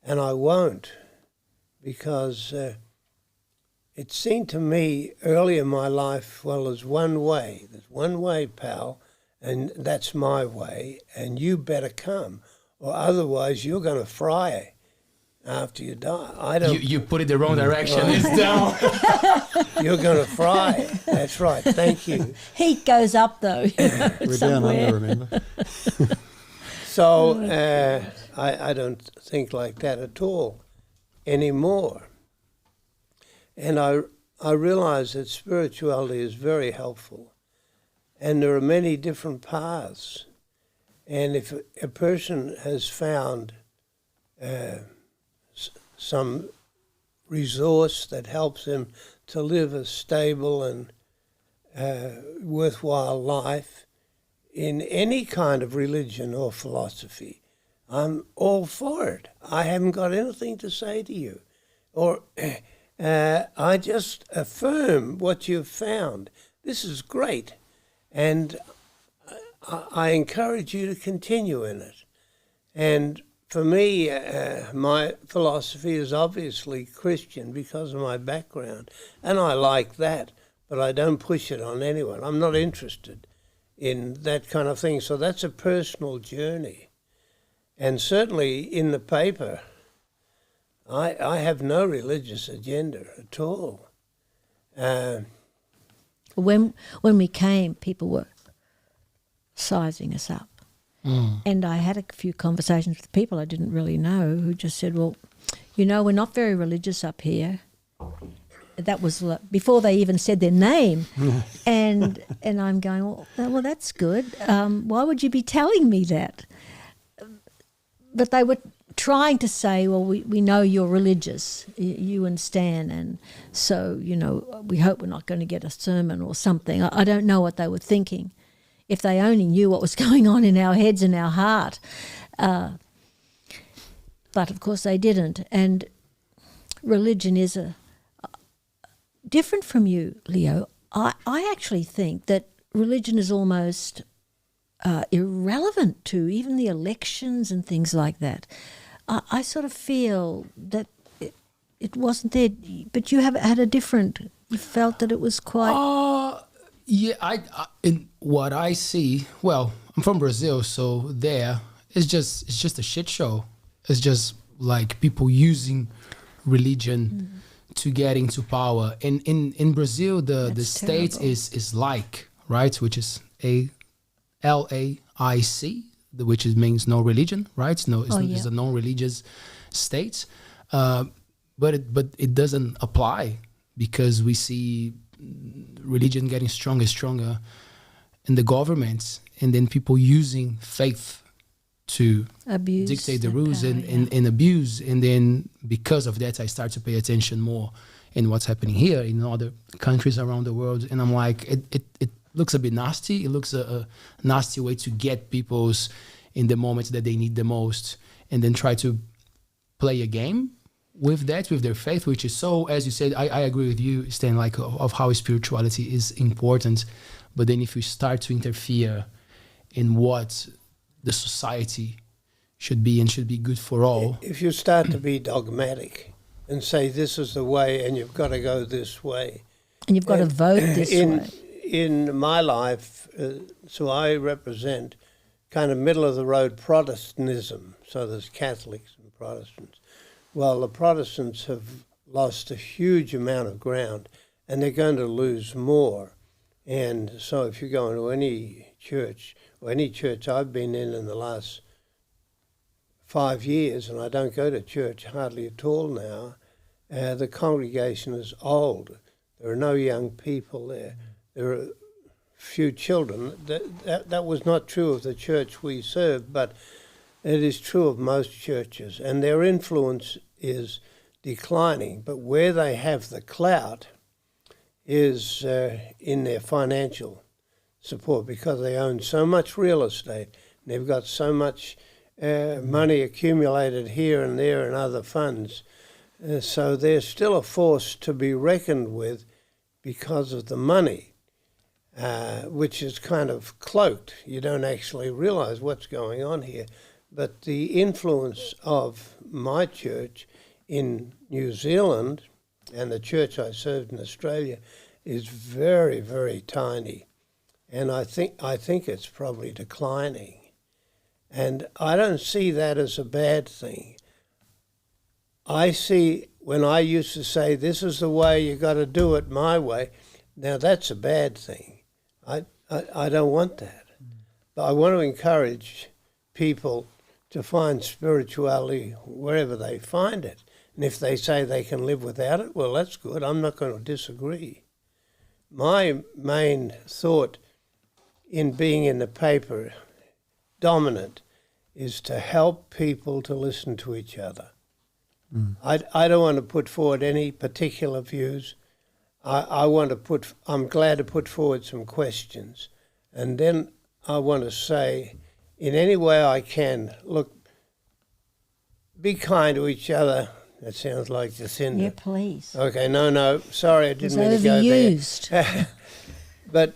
and I won't, because it seemed to me early in my life, well, there's one way, pal, and that's my way, and you better come, or otherwise you're going to fry after you die. I don't. You put it the wrong direction. It's down. You're going to fry. That's right. Thank you. Heat goes up though. We're down under, remember? So I don't think like that at all anymore. And I realize that spirituality is very helpful. And there are many different paths. And if a person has found some resource that helps him to live a stable and worthwhile life in any kind of religion or philosophy, I'm all for it. I haven't got anything to say to you. Or I just affirm what you've found. This is great. And I encourage you to continue in it. And for me, my philosophy is obviously Christian because of my background, and I like that, but I don't push it on anyone. I'm not interested in that kind of thing. So that's a personal journey. And certainly in the paper, I have no religious agenda at all. When we came, people were sizing us up. And I had a few conversations with people I didn't really know who just said, well, you know, we're not very religious up here. That was before they even said their name. and I'm going, well, that's good. Why would you be telling me that? But they were trying to say, well, we know you're religious, you and Stan, and so, you know, we hope we're not going to get a sermon or something. I don't know what they were thinking. If they only knew what was going on in our heads and our heart. But, of course, they didn't. And religion is different from you, Leo. I actually think that religion is almost irrelevant to even the elections and things like that. I sort of feel that it wasn't there, but you have had a different, you felt that it was quite... Yeah, I in what I see, well, I'm from Brazil, so there it's just a shit show. It's just like people using religion to get into power. And in Brazil, the state is like, right, which is LAIC, which means no religion, right? No, it's a non-religious state, but it doesn't apply because we see religion getting stronger in the governments, and then people using faith to abuse dictate the rules and abuse. And then because of that, I start to pay attention more in what's happening here in other countries around the world. And I'm like, it looks a bit nasty. It looks a nasty way to get people's in the moments that they need the most, and then try to play a game with that, with their faith, which is so, as you said, I agree with you, Stan, like of how spirituality is important. But then if you start to interfere in what the society should be and should be good for all. If you start to be dogmatic and say this is the way and you've got to go this way. And you've got to vote this way. In my life, so I represent kind of middle-of-the-road Protestantism. So there's Catholics and Protestants. Well, the Protestants have lost a huge amount of ground, and they're going to lose more. And so if you go into any church, or any church I've been in the last 5 years, and I don't go to church hardly at all now, the congregation is old. There are no young people there. There are few children. That was not true of the church we serve, but it is true of most churches, and their influence is declining. But where they have the clout is in their financial support, because they own so much real estate, and they've got so much money accumulated here and there in other funds. So they're still a force to be reckoned with because of the money, which is kind of cloaked. You don't actually realize what's going on here. But the influence of my church in New Zealand and the church I served in Australia is very, very tiny. And I think it's probably declining. And I don't see that as a bad thing. I see, when I used to say, this is the way, you got to do it my way, now that's a bad thing. I don't want that. But I want to encourage people to find spirituality wherever they find it. And if they say they can live without it, well, that's good. I'm not going to disagree. My main thought in being in the paper, dominant, is to help people to listen to each other. I don't want to put forward any particular views. I'm glad to put forward some questions. And then I want to say, in any way I can, look, be kind to each other. That sounds like Jacinda. Yeah, please. Okay, no, sorry, I didn't mean to go overused. But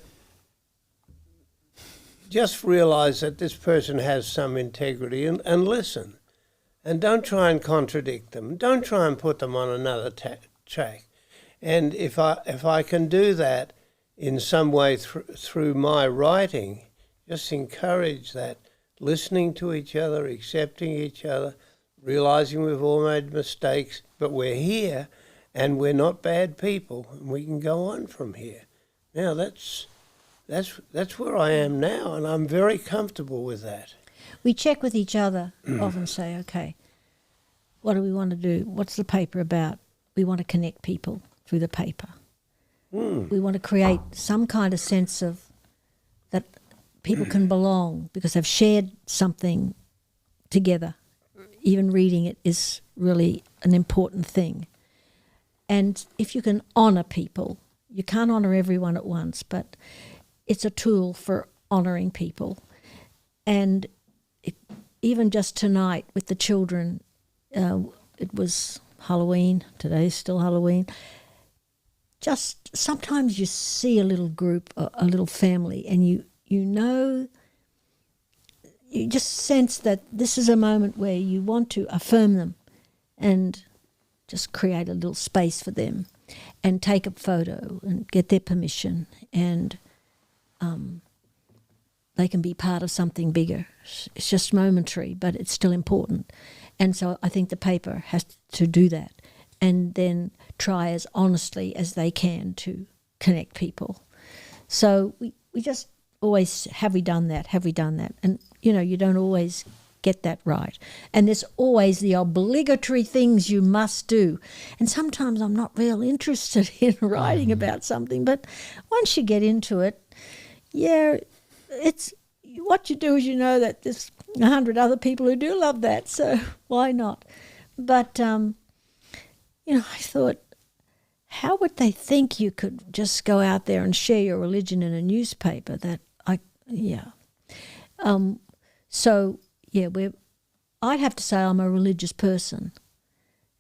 just realize that this person has some integrity and listen. and don't try and contradict them. Don't try and put them on another track. And if I can do that in some way through my writing, just encourage that, listening to each other, accepting each other, realising we've all made mistakes, but we're here and we're not bad people, and we can go on from here. Now that's where I am now, and I'm very comfortable with that. We check with each other, often say, okay, what do we want to do? What's the paper about? We want to connect people through the paper. We want to create some kind of sense of that people can belong because they've shared something together. Even reading it is really an important thing. And if you can honour people, you can't honour everyone at once, but it's a tool for honouring people. And even just tonight with the children, it was Halloween, today's still Halloween. Just sometimes you see a little group, a little family, and you know, you just sense that this is a moment where you want to affirm them and just create a little space for them and take a photo and get their permission, and they can be part of something bigger. It's just momentary, but it's still important. And so I think the paper has to do that and then try as honestly as they can to connect people. So we just always, have we done that? Have we done that? And, you don't always get that right. And there's always the obligatory things you must do. And sometimes I'm not real interested in writing about something, but once you get into it, it's what you do is that there's 100 other people who do love that, so why not? But, I thought, how would they think you could just go out there and share your religion in a newspaper? I'd have to say I'm a religious person.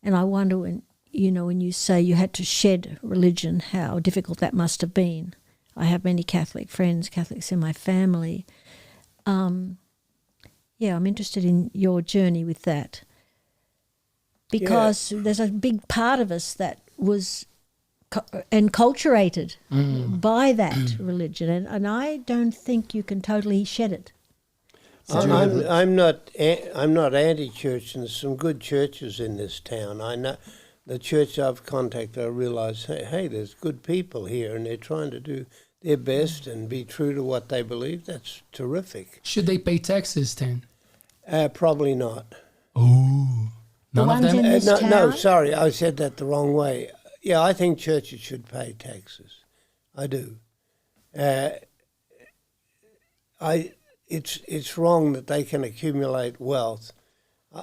And I wonder when you say you had to shed religion, how difficult that must have been. I have many Catholic friends, Catholics in my family. I'm interested in your journey with that. Because there's a big part of us that was enculturated by that religion, and I don't think you can totally shed it. So I'm not anti-church, and there's some good churches in this town. I know the church I've contacted, I realise, hey, there's good people here, and they're trying to do their best and be true to what they believe. That's terrific. Should they pay taxes, Stan? Probably not. Oh, none of them? No, sorry, I said that the wrong way. Yeah, I think churches should pay taxes. I do. It's wrong that they can accumulate wealth.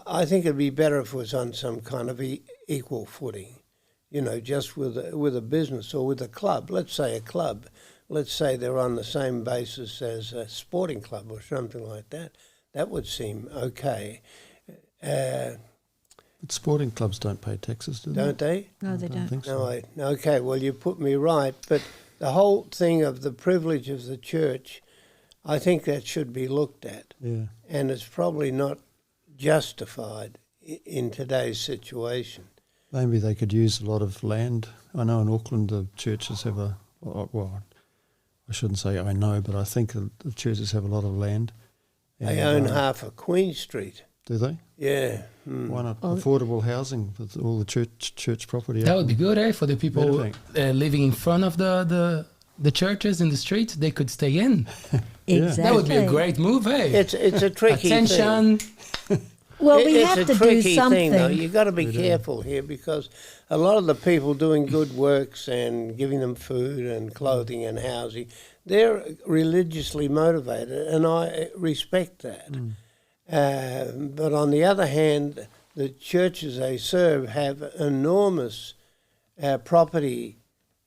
I think it'd be better if it was on some kind of equal footing, just with a business or with a club. Let's say a club. Let's say they're on the same basis as a sporting club or something like that. That would seem okay. But sporting clubs don't pay taxes, do they? Don't they? No, they don't. Think so. No, okay, well, you put me right. But the whole thing of the privilege of the church, I think that should be looked at. Yeah. And it's probably not justified in today's situation. Maybe they could use a lot of land. I know in Auckland the churches have I shouldn't say I know, but I think the churches have a lot of land. They own half of Queen Street. Do they? Yeah. Why not affordable housing with all the church property? That would be good, for the people living in front of the churches in the streets. They could stay in. Exactly. That would be a great move, It's a tricky Attention. thing. Well, we have to do something. It's a tricky thing, though. You've got to be careful here because a lot of the people doing good works and giving them food and clothing and housing, they're religiously motivated, and I respect that. But on the other hand, the churches they serve have enormous property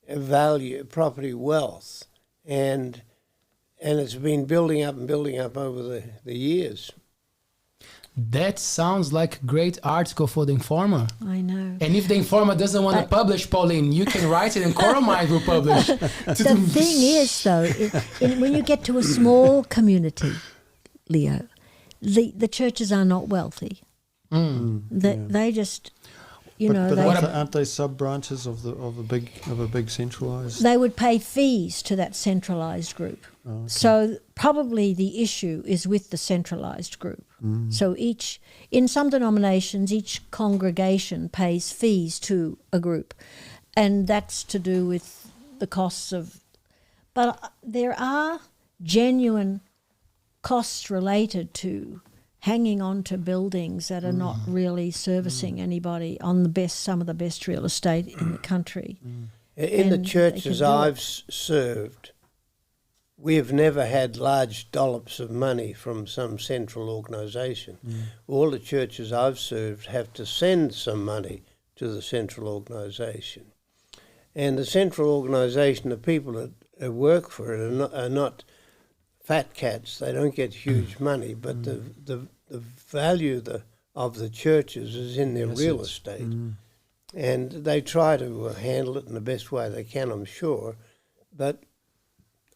value, property wealth, and it's been building up over the years. That sounds like a great article for the Informer. I know. And if the Informer doesn't want to publish, Pauline, you can write it and Courier Mail will publish. The thing is, though, when you get to a small community, Leo, the churches are not wealthy. They just, but they, aren't they sub branches of a big centralised? they would pay fees to that centralised group. Oh, okay. So probably the issue is with the centralised group. So in some denominations, each congregation pays fees to a group, and that's to do with the costs of. But there are genuine costs related to hanging on to buildings that are not really servicing anybody on some of the best real estate in the country. In the And churches they can do I've served, we have never had large dollops of money from some central organisation. All the churches I've served have to send some money to the central organisation. And the central organisation, the people that work for it are not fat cats. They don't get huge money, but the value of the churches is in their real estate. And they try to handle it in the best way they can, I'm sure. But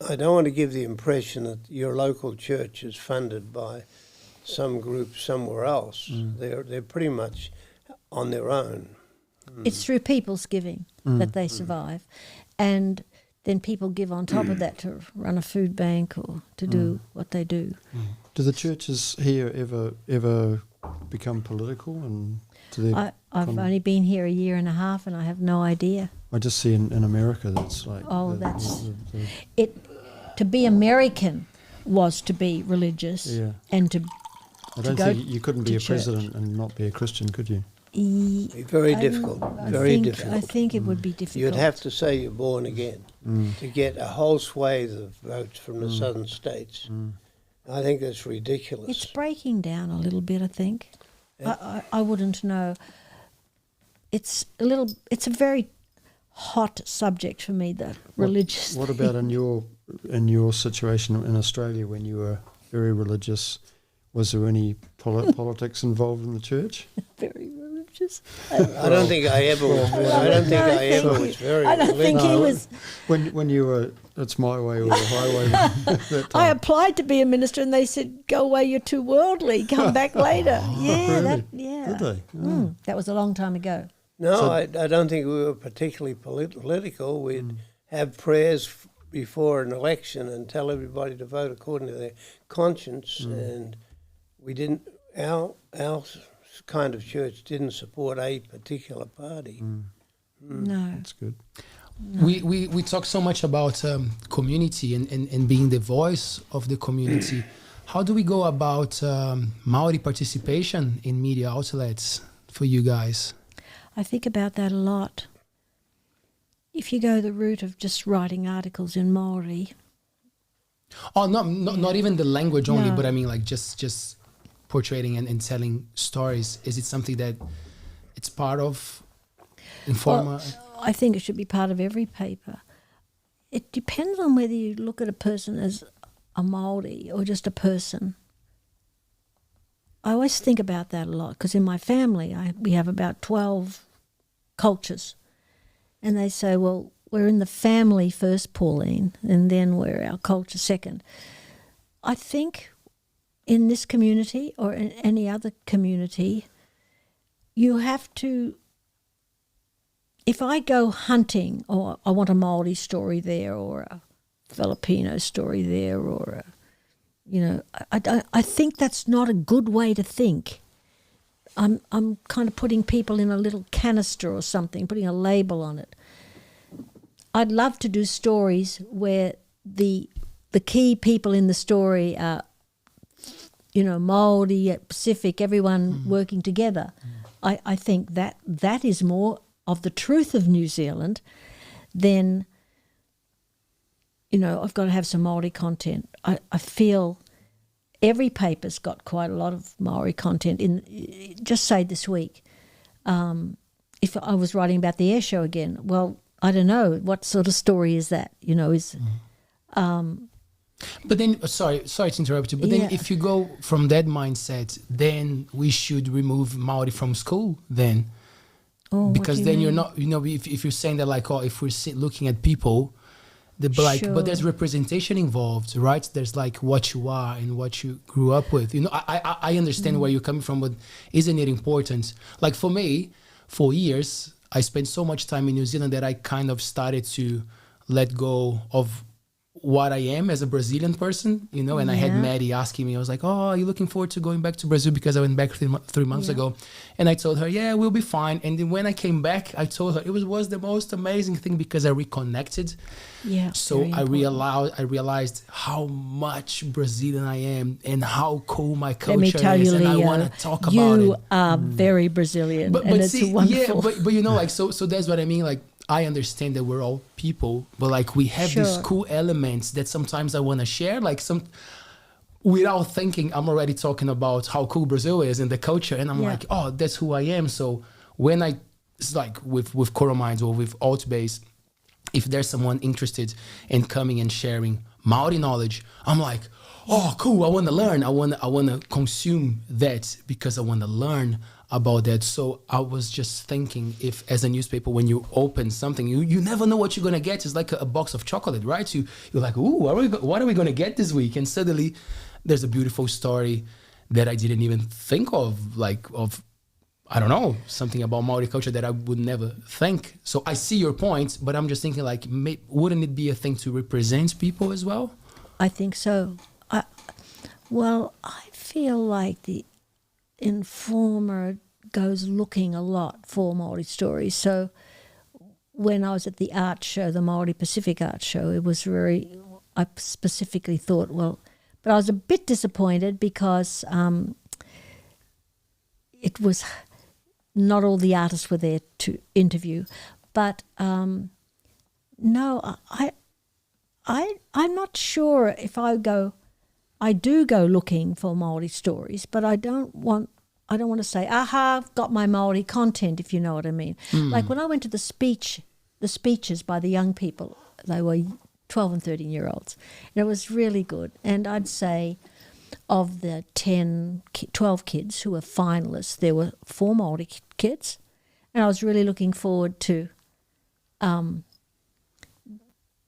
I don't want to give the impression that your local church is funded by some group somewhere else. They're pretty much on their own. It's through people's giving that they survive. And then people give on top of that to run a food bank or to do what they do. Do the churches here ever become political? And I've only been here a year and a half, and I have no idea. I just see in America that's like... To be American was to be religious and to I don't go think you couldn't be a president and not be a Christian, could you? Very difficult, very difficult. I think it would be difficult. You'd have to say you're born again to get a whole swathe of votes from the southern states. I think that's ridiculous. It's breaking down a little bit, I think. I wouldn't know. It's a very hot subject for me, the religious What thing. about in your situation in Australia when you were very religious? Was there any politics involved in the church? Very religious. I don't think I ever was. I don't think I ever was very I don't think he was. When you were, it's my way or the highway. that I time. applied to be a minister, and they said, "Go away, you're too worldly. Come back later." Really? Yeah. Did they? That was a long time ago. No, I don't think we were particularly political. We'd have prayers before an election and tell everybody to vote according to their conscience, and we didn't. Our kind of church didn't support a particular party. No. That's good. We talk so much about community and being the voice of the community. How do we go about Maori participation in media outlets for you guys? I think about that a lot. If you go the route of just writing articles in Maori. Oh, not even the language only, No. but I mean like just portraying and telling stories. Is it something that it's part of Informa? Well, I think it should be part of every paper. It depends on whether you look at a person as a Māori or just a person. I always think about that a lot because in my family we have about 12 cultures. And they say, well, we're in the family first, Pauline, and then we're our culture second. I think in this community or in any other community, you have to, if I go hunting or I want a Māori story there or a Filipino story there or I think that's not a good way to think. I'm kind of putting people in a little canister or something, putting a label on it. I'd love to do stories where the key people in the story are, Māori, Pacific, everyone working together. I think that is more of the truth of New Zealand than, I've got to have some Māori content. I feel every paper's got quite a lot of Māori content. Just say this week, if I was writing about the air show again, well, I don't know, what sort of story is that, But then, sorry to interrupt you, but then if you go from that mindset, then we should remove Māori from school then. Oh, because then mean? you're not, if you're saying that like, if we're looking at people, But there's representation involved, right? There's like what you are and what you grew up with. You know, I understand where you're coming from, but isn't it important? Like for me, for years, I spent so much time in New Zealand that I kind of started to let go of what I am as a Brazilian person, you know, and I had Maddie asking me, I was like, oh, are you looking forward to going back to Brazil? Because I went back 3 months ago. And I told her, yeah, we'll be fine. And then when I came back, I told her it was the most amazing thing because I reconnected. Yeah. So I realized how much Brazilian I am and how cool my culture Let me tell is. you, And Leo, I want to talk about it. You are very Brazilian, But it's see, wonderful. yeah, but you know, like, so that's what I mean. Like, I understand that we're all people, but like we have these cool elements that sometimes I want to share. Like without thinking, I'm already talking about how cool Brazil is and the culture, and I'm like, oh, that's who I am. So when it's like with Courier Minds or with Altbays, if there's someone interested in coming and sharing Maori knowledge, I'm like, oh, cool. I want to learn. I want to consume that because I want to learn about that. So I was just thinking, if as a newspaper, when you open something, you never know what you're going to get. It's like a box of chocolate, right? You're like, ooh, what are we going to get this week? And suddenly there's a beautiful story that I didn't even think of, I don't know, something about Maori culture that I would never think. So I see your point, but I'm just thinking like, wouldn't it be a thing to represent people as well? I think so. I feel like the Informer goes looking a lot for Maori stories. So when I was at the art show, the Maori Pacific Art Show, I specifically thought, but I was a bit disappointed because it was not all the artists were there to interview. But no, I'm not sure if I do go looking for Maori stories, but I don't want to say, aha, I've got my Maori content, if you know what I mean. Like when I went to the speeches by the young people, they were 12 and 13-year-olds, and it was really good. And I'd say of the 12 kids who were finalists, there were 4 Maori kids, and I was really looking forward to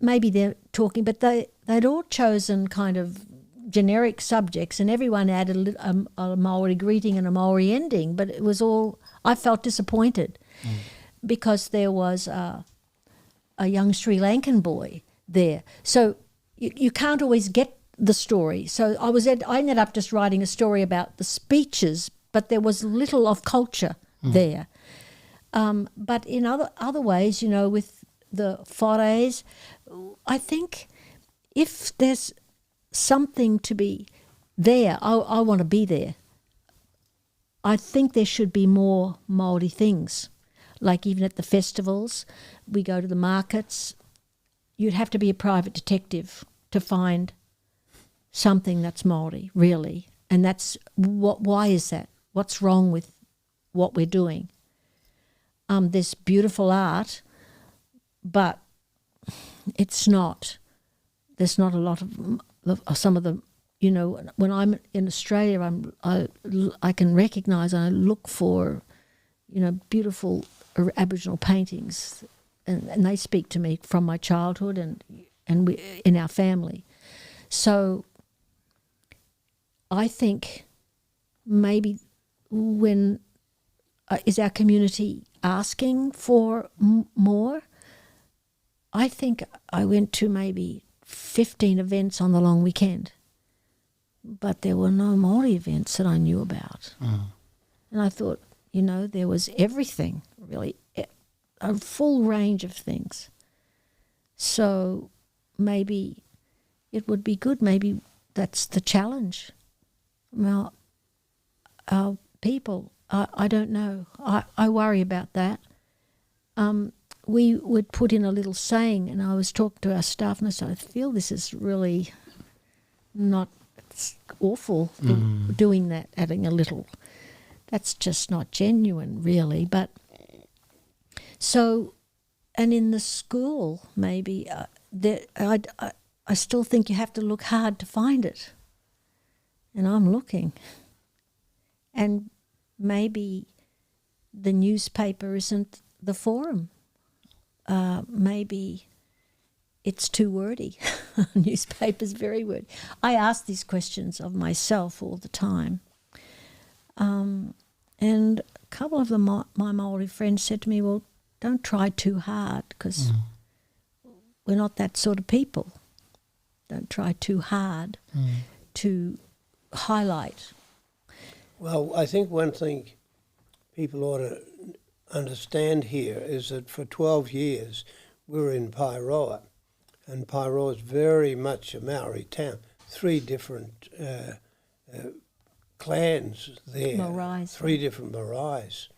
maybe they're talking, but they'd all chosen kind of generic subjects, and everyone added a Maori greeting and a Maori ending, but it was all, I felt disappointed because there was a young Sri Lankan boy there. So you can't always get the story. So I ended up just writing a story about the speeches, but there was little of culture there. But in other ways, you know, with the forays, I think if there's something to be there, I want to be there. I think there should be more Maori things, like even at the festivals, we go to the markets. You'd have to be a private detective to find something that's Maori, really. And that's why is that? What's wrong with what we're doing? There's beautiful art, but it's not. There's not a lot of some of the, you know, when I'm in Australia, I can recognise and I look for, you know, beautiful Aboriginal paintings, and they speak to me from my childhood and we, in our family. So I think maybe when is our community asking for more? I think I went to maybe 15 events on the long weekend, but there were no Maori events that I knew about. And I thought, you know, there was everything, really, a full range of things. So maybe it would be good. Maybe that's the challenge. Well, our people, I don't know. I worry about that. We would put in a little saying, and I was talking to our staff, and I said, I feel this is really not, it's awful doing that, adding a little. That's just not genuine, really. But so, and in the school, maybe, I still think you have to look hard to find it. And I'm looking. And maybe the newspaper isn't the forum. Maybe it's too wordy. Newspaper's very wordy. I ask these questions of myself all the time. And a couple of my Maori friends said to me, well, don't try too hard because we're not that sort of people. Don't try too hard to highlight. Well, I think one thing people ought to understand here is that for 12 years we were in Pairoa, and Pairoa is very much a Maori town. 3 different clans there, Maoris. 3 different Maoris.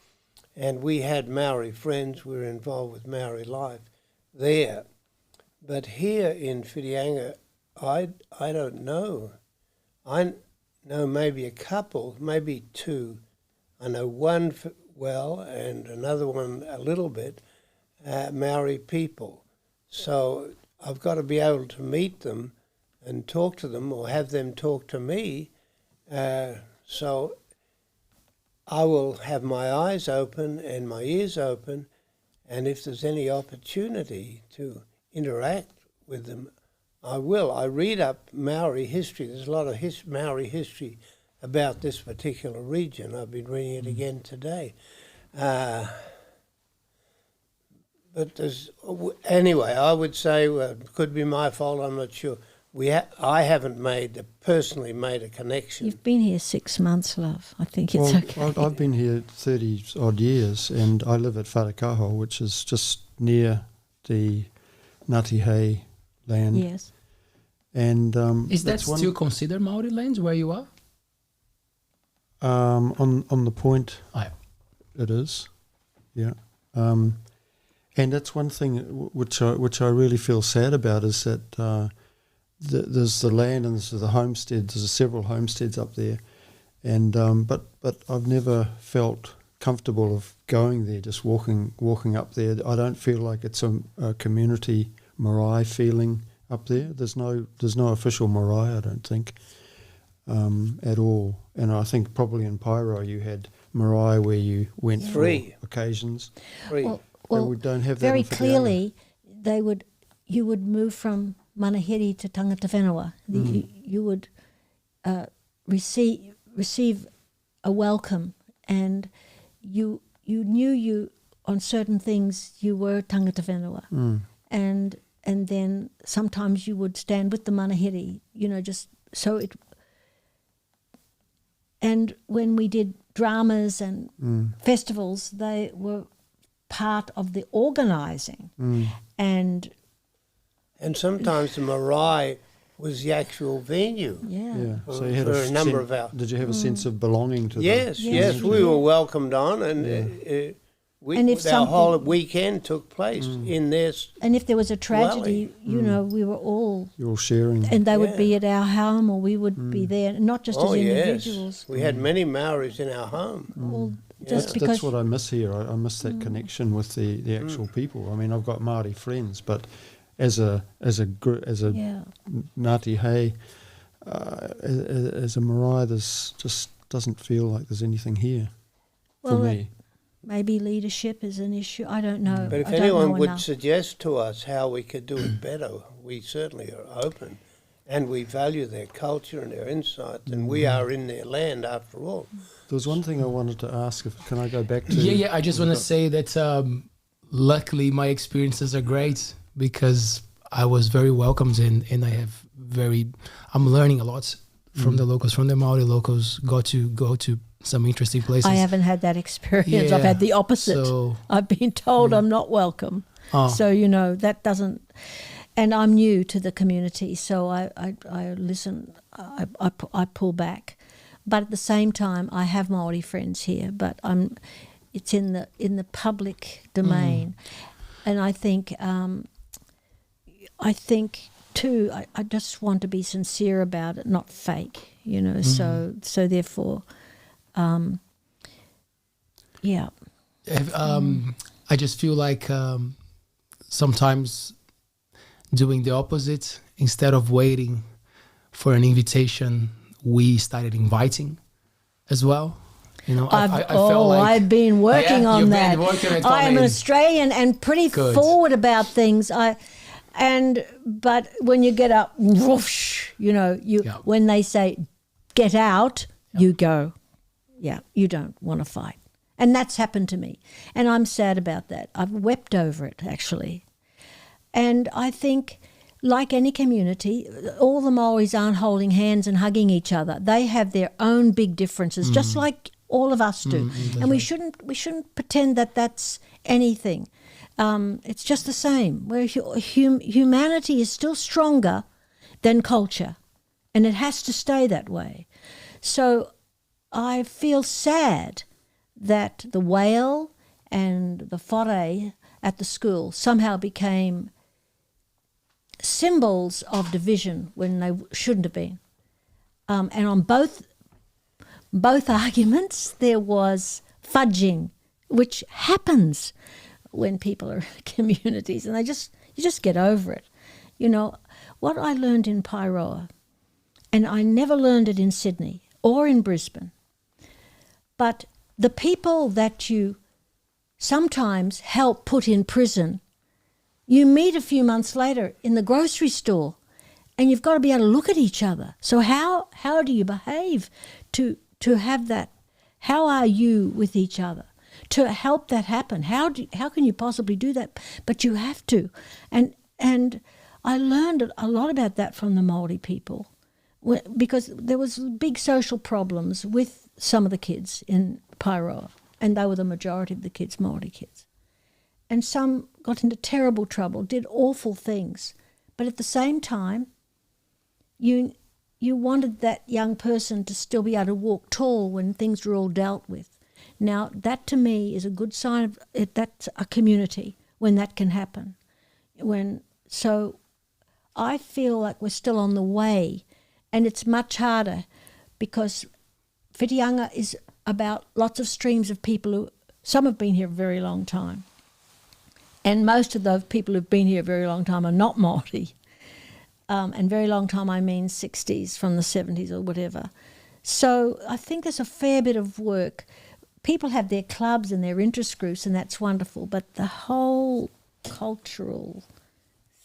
And we had Maori friends, we were involved with Maori life there. But here in Whitianga, I don't know. I know maybe a couple, maybe 2. I know one well and another one a little bit, Maori people. So I've got to be able to meet them and talk to them or have them talk to me. So I will have my eyes open and my ears open, and if there's any opportunity to interact with them, I will. I read up Maori history. There's a lot of Maori history about this particular region. I've been reading it again today. But anyway, I would say, it could be my fault, I'm not sure. I haven't personally made a connection. You've been here 6 months, love. I think it's okay. I've been here 30-odd years, and I live at Wharekaho, which is just near the Ngāti land. Yes. And is that still considered Maori lands where you are? On the point, it is. Yeah. And that's one thing which I really feel sad about is that there's the land and there's the homesteads. There's several homesteads up there, and but I've never felt comfortable of going there, just walking up there. I don't feel like it's a community marae feeling up there. There's no official marae, I don't think, at all. And I think probably in Pairoa you had marae where you went for occasions. 3. Well, we don't have very that in clearly you would move from Manahiri to Tangata Whenua. You would receive a welcome, and you knew on certain things you were Tangata Whenua. And then sometimes you would stand with the Manahiri, just so it. And when we did dramas and festivals, they were part of the organising. And sometimes the marae was the actual venue. Yeah. So you had a number of our. Did you have a sense of belonging to them? Yes, we were welcomed on, and our whole weekend took place in this. And if there was a tragedy, we were all. You're all sharing. And they would be at our home, or we would be there, not just as individuals. Yes. We had many Maoris in our home. Well, that's what I miss here. I miss that connection with the actual people. I mean, I've got Māori friends, but as a Ngāti Hei, as a marae, there's just doesn't feel like there's anything here for me. Maybe leadership is an issue. I don't know. But if anyone would suggest to us how we could do it better, we certainly are open, and we value their culture and their insights, and we are in their land after all. There was one thing I wanted to ask. Can I go back to? Yeah. I just want to say that luckily my experiences are great because I was very welcomed and I'm learning a lot from the locals, from the Maori locals. Got to go to some interesting places. I haven't had that experience. Yeah, I've had the opposite. so, I've been told I'm not welcome. So, that doesn't... And I'm new to the community, so I listen, I pull back. But at the same time, I have Maori friends here, but it's in the public domain. And I think too, I just want to be sincere about it, not fake, so therefore... I just feel like sometimes doing the opposite, instead of waiting for an invitation, we started inviting as well. I felt like I've been working on that. Working on it, I am an Australian and pretty forward about things. But when you get up, whoosh, when they say get out, you go. Yeah, you don't want to fight. And that's happened to me. And I'm sad about that. I've wept over it, actually. And I think, like any community, all the Maoris aren't holding hands and hugging each other. They have their own big differences, just like all of us do. And we shouldn't pretend that that's anything. It's just the same. Where humanity is still stronger than culture, and it has to stay that way. So I feel sad that the whale and the foray at the school somehow became symbols of division when they shouldn't have been. And on both arguments there was fudging, which happens when people are in communities, and you just get over it. What I learned in Pyroa, and I never learned it in Sydney or in Brisbane, but the people that you sometimes help put in prison, you meet a few months later in the grocery store, and you've got to be able to look at each other. So how do you behave to have that? How are you with each other to help that happen? How can you possibly do that? But you have to. And I learned a lot about that from the Māori people, because there was big social problems with some of the kids in Pyroa, and they were the majority of the kids, Māori kids. And some got into terrible trouble, did awful things. But at the same time, you wanted that young person to still be able to walk tall when things were all dealt with. Now, that to me is a good sign of it. That's a community when that can happen. So I feel like we're still on the way, and it's much harder because Whitianga is about lots of streams of people who, some have been here a very long time. And most of those people who've been here a very long time are not Māori. And very long time, I mean 60s, from the 70s or whatever. So I think there's a fair bit of work. People have their clubs and their interest groups, and that's wonderful. But the whole cultural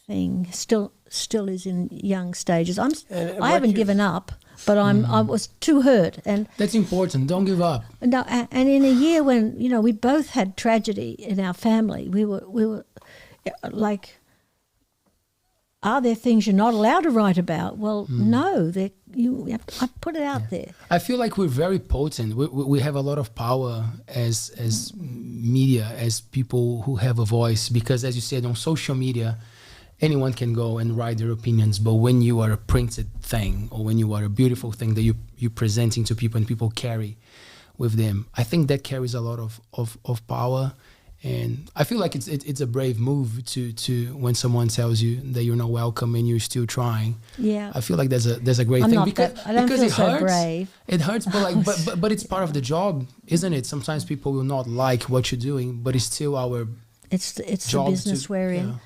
thing still is in young stages. I haven't given up, but I was too hurt. And that's important. Don't give up. No, and in a year when we both had tragedy in our family, we were like, are there things you're not allowed to write about? Well, no. I put it out there. I feel like we're very potent. We have a lot of power as media, as people who have a voice, because as you said, on social media, anyone can go and write their opinions. But when you are a printed thing, or when you are a beautiful thing that you're presenting to people and people carry with them, I think that carries a lot of power. And I feel like it's a brave move to when someone tells you that you're not welcome and you're still trying. Yeah, I feel like there's a great thing because I don't feel it so hurts. Brave. It hurts, but it's part of the job, isn't it? Sometimes people will not like what you're doing, but it's still our it's job the business we're in.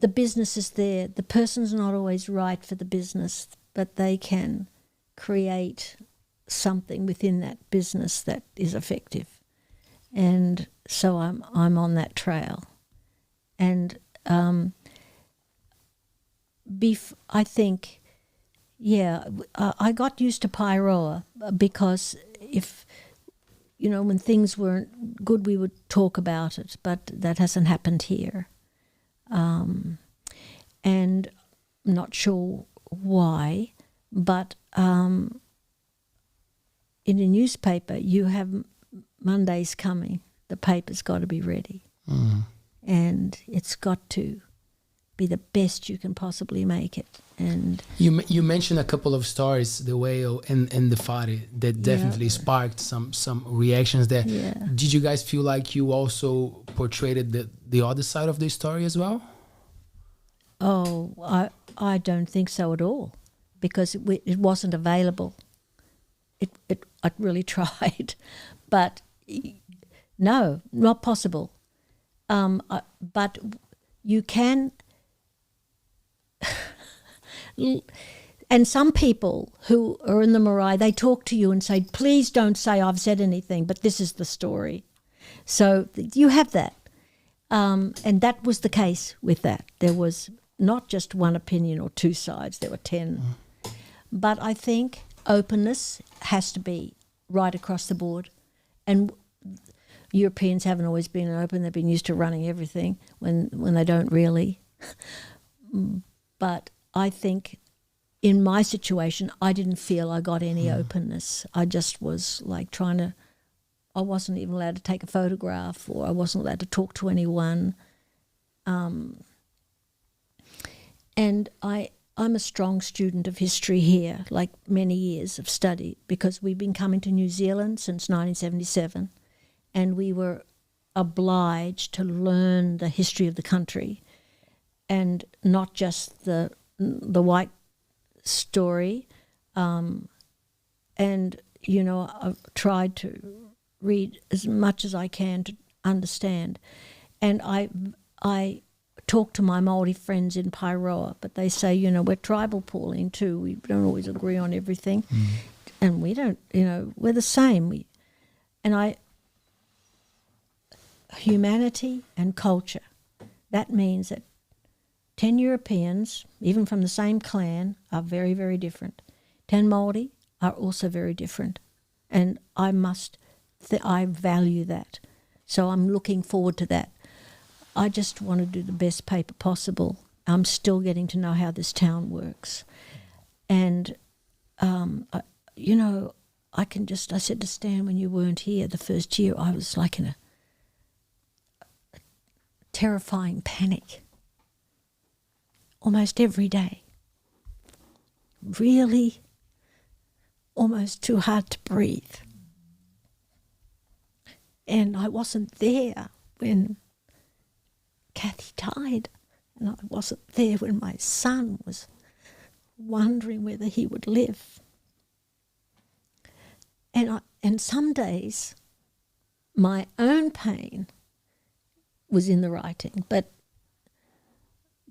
The business is there. The person's not always right for the business, but they can create something within that business that is effective. And so I'm on that trail. And I think, I got used to Pyroa because if, when things weren't good, we would talk about it, but that hasn't happened here. And I'm not sure why, but in a newspaper, you have Mondays coming. The paper's got to be ready. And it's got to be the best you can possibly make it. And you mentioned a couple of stories, the whale and the fare, that definitely sparked some reactions there. Yeah. Did you guys feel like you also portrayed the other side of the story as well? Oh, I don't think so at all, because it wasn't available. I really tried, but no, not possible. But you can, and some people who are in the marae, they talk to you and say, please don't say I've said anything, but this is the story. So you have that. And that was the case with that. There was not just one opinion or two sides, there were 10. But I think openness has to be right across the board. And Europeans haven't always been open. They've been used to running everything when they don't really. But I think in my situation, I didn't feel I got any openness. I just was like I wasn't even allowed to take a photograph, or I wasn't allowed to talk to anyone. And I'm a strong student of history here, like many years of study, because we've been coming to New Zealand since 1977, and we were obliged to learn the history of the country, and not just the white story. And, you know, I've tried to read as much as I can to understand. And I talk to my Māori friends in Pairoa, but they say, you know, we're tribal, Pauline, too. We don't always agree on everything. And we don't, you know, we're the same. Humanity and culture, that means that 10 Europeans, even from the same clan, are very, very different. 10 Māori are also very different. And I value that. So I'm looking forward to that. I just want to do the best paper possible. I'm still getting to know how this town works. And, you know, I said to Stan, when you weren't here the first year, I was like in a terrifying panic almost every day. Really almost too hard to breathe. And I wasn't there when Kathy died, and I wasn't there when my son was wondering whether he would live. And some days my own pain was in the writing, but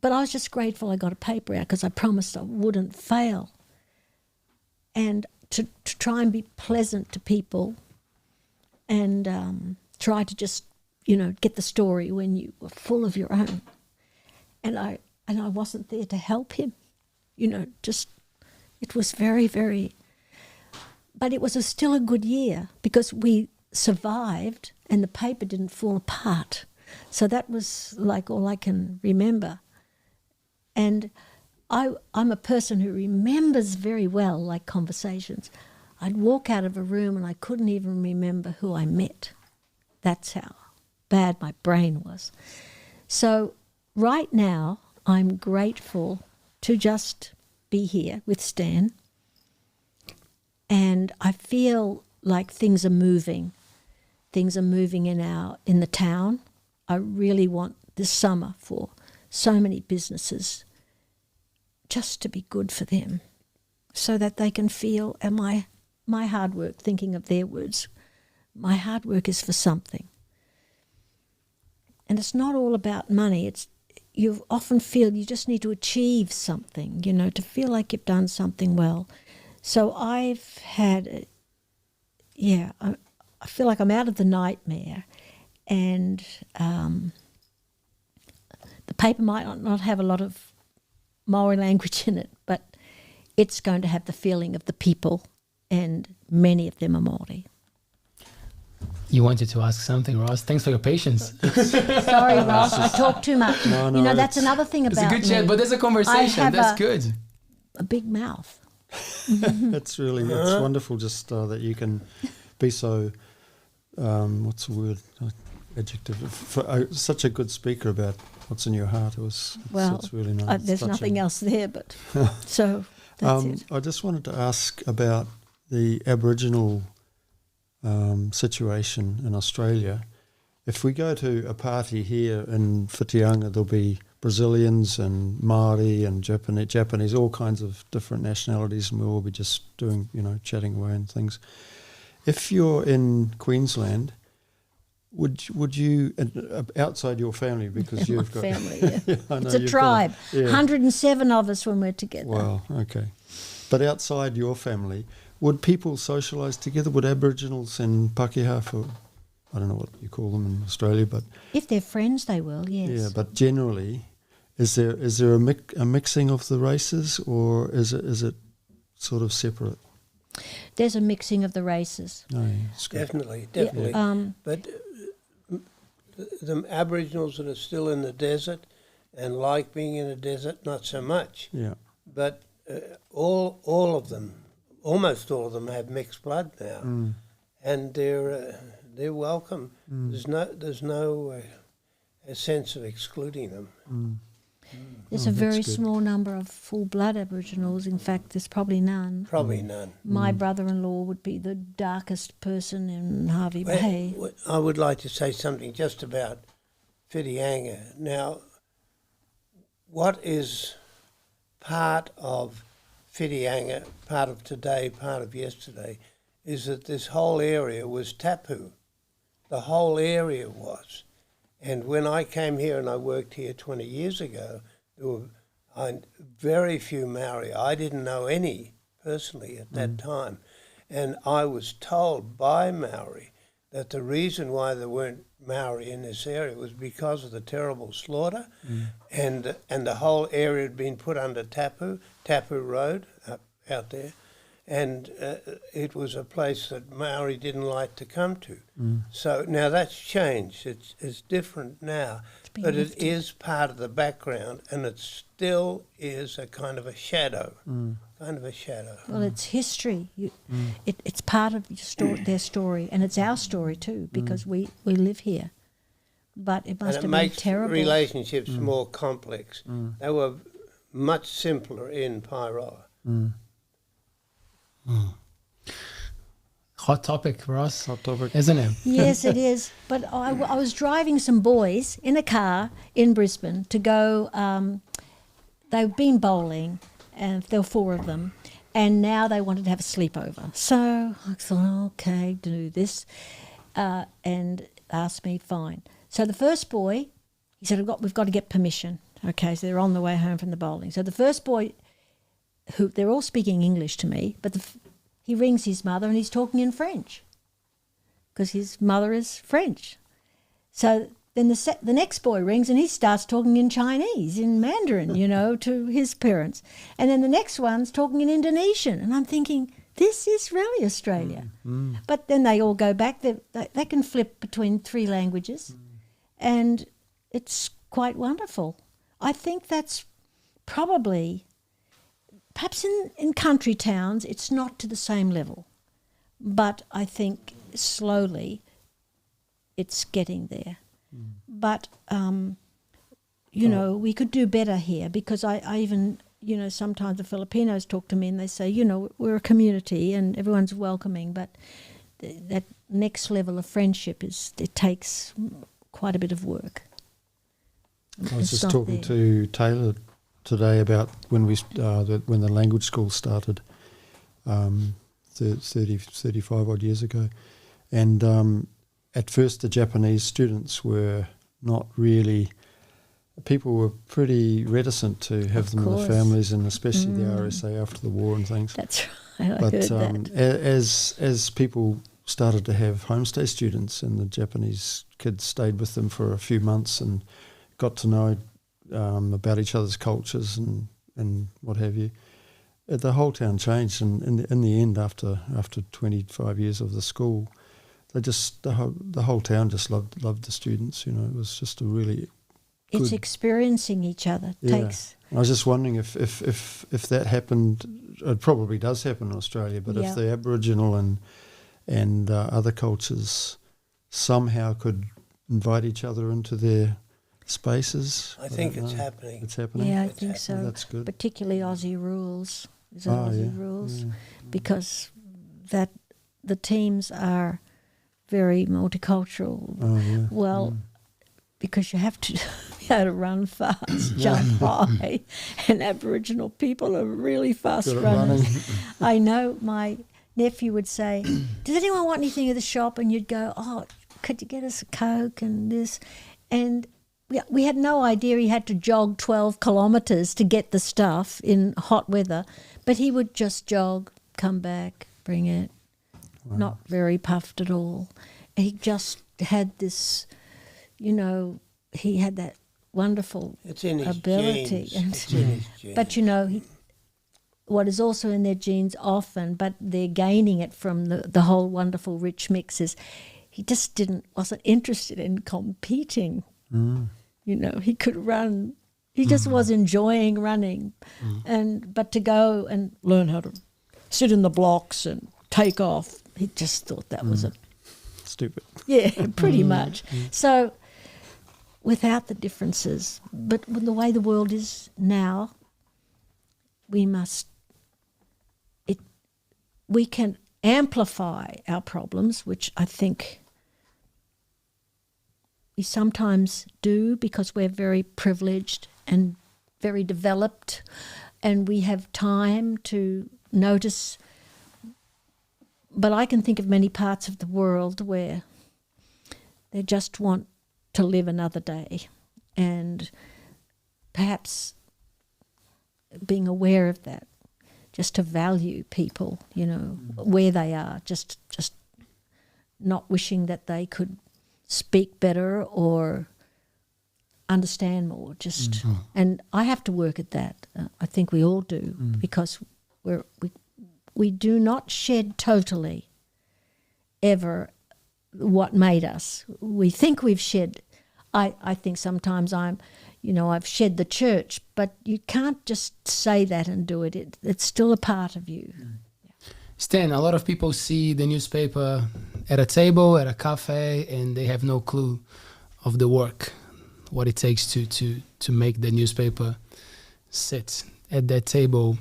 I was just grateful I got a paper out, because I promised I wouldn't fail. And to try and be pleasant to people, and try to just, you know, get the story when you were full of your own. And I wasn't there to help him, you know, just, it was very, very, but it was still a good year, because we survived and the paper didn't fall apart. So that was like all I can remember. And I'm a person who remembers very well, like conversations. I'd walk out of a room and I couldn't even remember who I met. That's how bad my brain was. So right now, I'm grateful to just be here with Stan. And I feel like things are moving. Things are moving in the town. I really want this summer for so many businesses just to be good for them, so that they can feel, and my hard work, thinking of their words, my hard work is for something. And it's not all about money. You often feel you just need to achieve something, you know, to feel like you've done something well. So I've had, I feel like I'm out of the nightmare, and the paper might not have a lot of Maori language in it, but it's going to have the feeling of the people, and many of them are Maori. You wanted to ask something, Ross. Thanks for your patience. Sorry, Ross, I talk too much. No, you know, that's another thing about me. It's a good chat, but there's a conversation. That's good. A big mouth. It's wonderful just that you can be so, what's the word, adjective, such a good speaker about what's in your heart. It's really nice. There's nothing else there, but so that's it. I just wanted to ask about the Aboriginal situation in Australia. If we go to a party here in Whitianga, there'll be Brazilians and Māori and Japanese, all kinds of different nationalities, and we'll all be just doing, you know, chatting away and things. If you're in Queensland, would you outside your family, because you've got family? Yeah. Yeah, I know it's a tribe. 107 of us when we're together. Wow. Okay. But outside your family, would people socialise together? Would Aboriginals and Pākehā I don't know what you call them in Australia, but If they're friends, they will, yes. yeah. But generally, is there a mixing of the races, or is it sort of separate? There's a mixing of the races. No, yeah, it's good. Definitely. But the Aboriginals that are still in the desert and like being in a desert, not so much. Yeah. But all of them, almost all of them, have mixed blood now, and they're welcome. There's no a sense of excluding them. There's a very small number of full-blood Aboriginals. In fact, there's probably none. Probably none. My brother-in-law would be the darkest person in Harvey Bay. I would like to say something just about Whitianga. Now, what is part of Whitianga, part of today, part of yesterday, is that this whole area was tapu. The whole area was. And when I came here and I worked here 20 years ago, there were very few Maori. I didn't know any personally at that time. And I was told by Maori that the reason why there weren't Maori in this area was because of the terrible slaughter, and the whole area had been put under Tapu Road out there, and it was a place that Maori didn't like to come to. So now that's changed. It's different now, but it is part of the background, and it still is a kind of a shadow. Kind of a shadow. Well, it's history. It's part of their story, and it's our story too, because we live here. But it must have been terrible. Makes relationships more complex. They were much simpler in Pyro. Hot topic, Ross. Hot topic. Isn't it? Yes, it is. But I was driving some boys in a car in Brisbane to go. They've been bowling, and there were 4 of them, and now they wanted to have a sleepover. So I thought, okay, do this, and asked me, fine. So the first boy, he said, we've got to get permission. Okay, so they're on the way home from the bowling. So the first boy, who they're all speaking English to me, but he rings his mother and he's talking in French because his mother is French. So then the next boy rings and he starts talking in Chinese, in Mandarin, to his parents. And then the next one's talking in Indonesian. And I'm thinking, this is really Australia. But then they all go back. They can flip between 3 languages. And it's quite wonderful. I think that's probably, perhaps in country towns, it's not to the same level. But I think slowly it's getting there. But, we could do better here, because I even, sometimes the Filipinos talk to me and they say, we're a community and everyone's welcoming, but that next level of friendship it takes quite a bit of work. I was just talking to Taylor today about when when the language school started 35 odd years ago, and at first the Japanese students were not really, people were pretty reticent to have them in the families, and especially the RSA after the war and things. That's right, but I heard that. As people started to have homestay students, and the Japanese kids stayed with them for a few months and got to know about each other's cultures and what have you, the whole town changed. And in the end, after 25 years of the school, the whole town just loved the students. It was just a really good, it's experiencing each other. Takes. I was just wondering if that happened. It probably does happen in Australia, but if the Aboriginal and other cultures somehow could invite each other into their spaces. I think it's happening. It's happening. Yeah, I think so. Oh, that's good. Particularly Aussie rules. Rules? Yeah. Because the teams are very multicultural. Oh, yeah. Well, because you have to be able to run fast, jump high, and Aboriginal people are really fast runners. I know my nephew would say, does anyone want anything at the shop? And you'd go, could you get us a Coke and this? And we had no idea he had to jog 12 kilometres to get the stuff in hot weather, but he would just jog, come back, bring it, not very puffed at all. He just had this, he had that wonderful It's in his ability. genes. It's in his genes. But what is also in their genes often, but they're gaining it from the whole wonderful rich mix, is he just wasn't interested in competing. He could run. He just was enjoying running, but to go and learn how to sit in the blocks and take off, he just thought that was stupid. Yeah, pretty much. So, without the differences, but with the way the world is now, we can amplify our problems, which I think we sometimes do because we're very privileged and very developed, and we have time to notice. But I can think of many parts of the world where they just want to live another day, and perhaps being aware of that, just to value people, where they are, just not wishing that they could speak better or understand more. And I have to work at that. I think we all do, because we do not shed totally ever what made us. We think we've shed. I think sometimes I've shed the church, but you can't just say that and do it. It's still a part of you. Stan, a lot of people see the newspaper at a table, at a cafe, and they have no clue of the work, what it takes to make the newspaper sit at that table.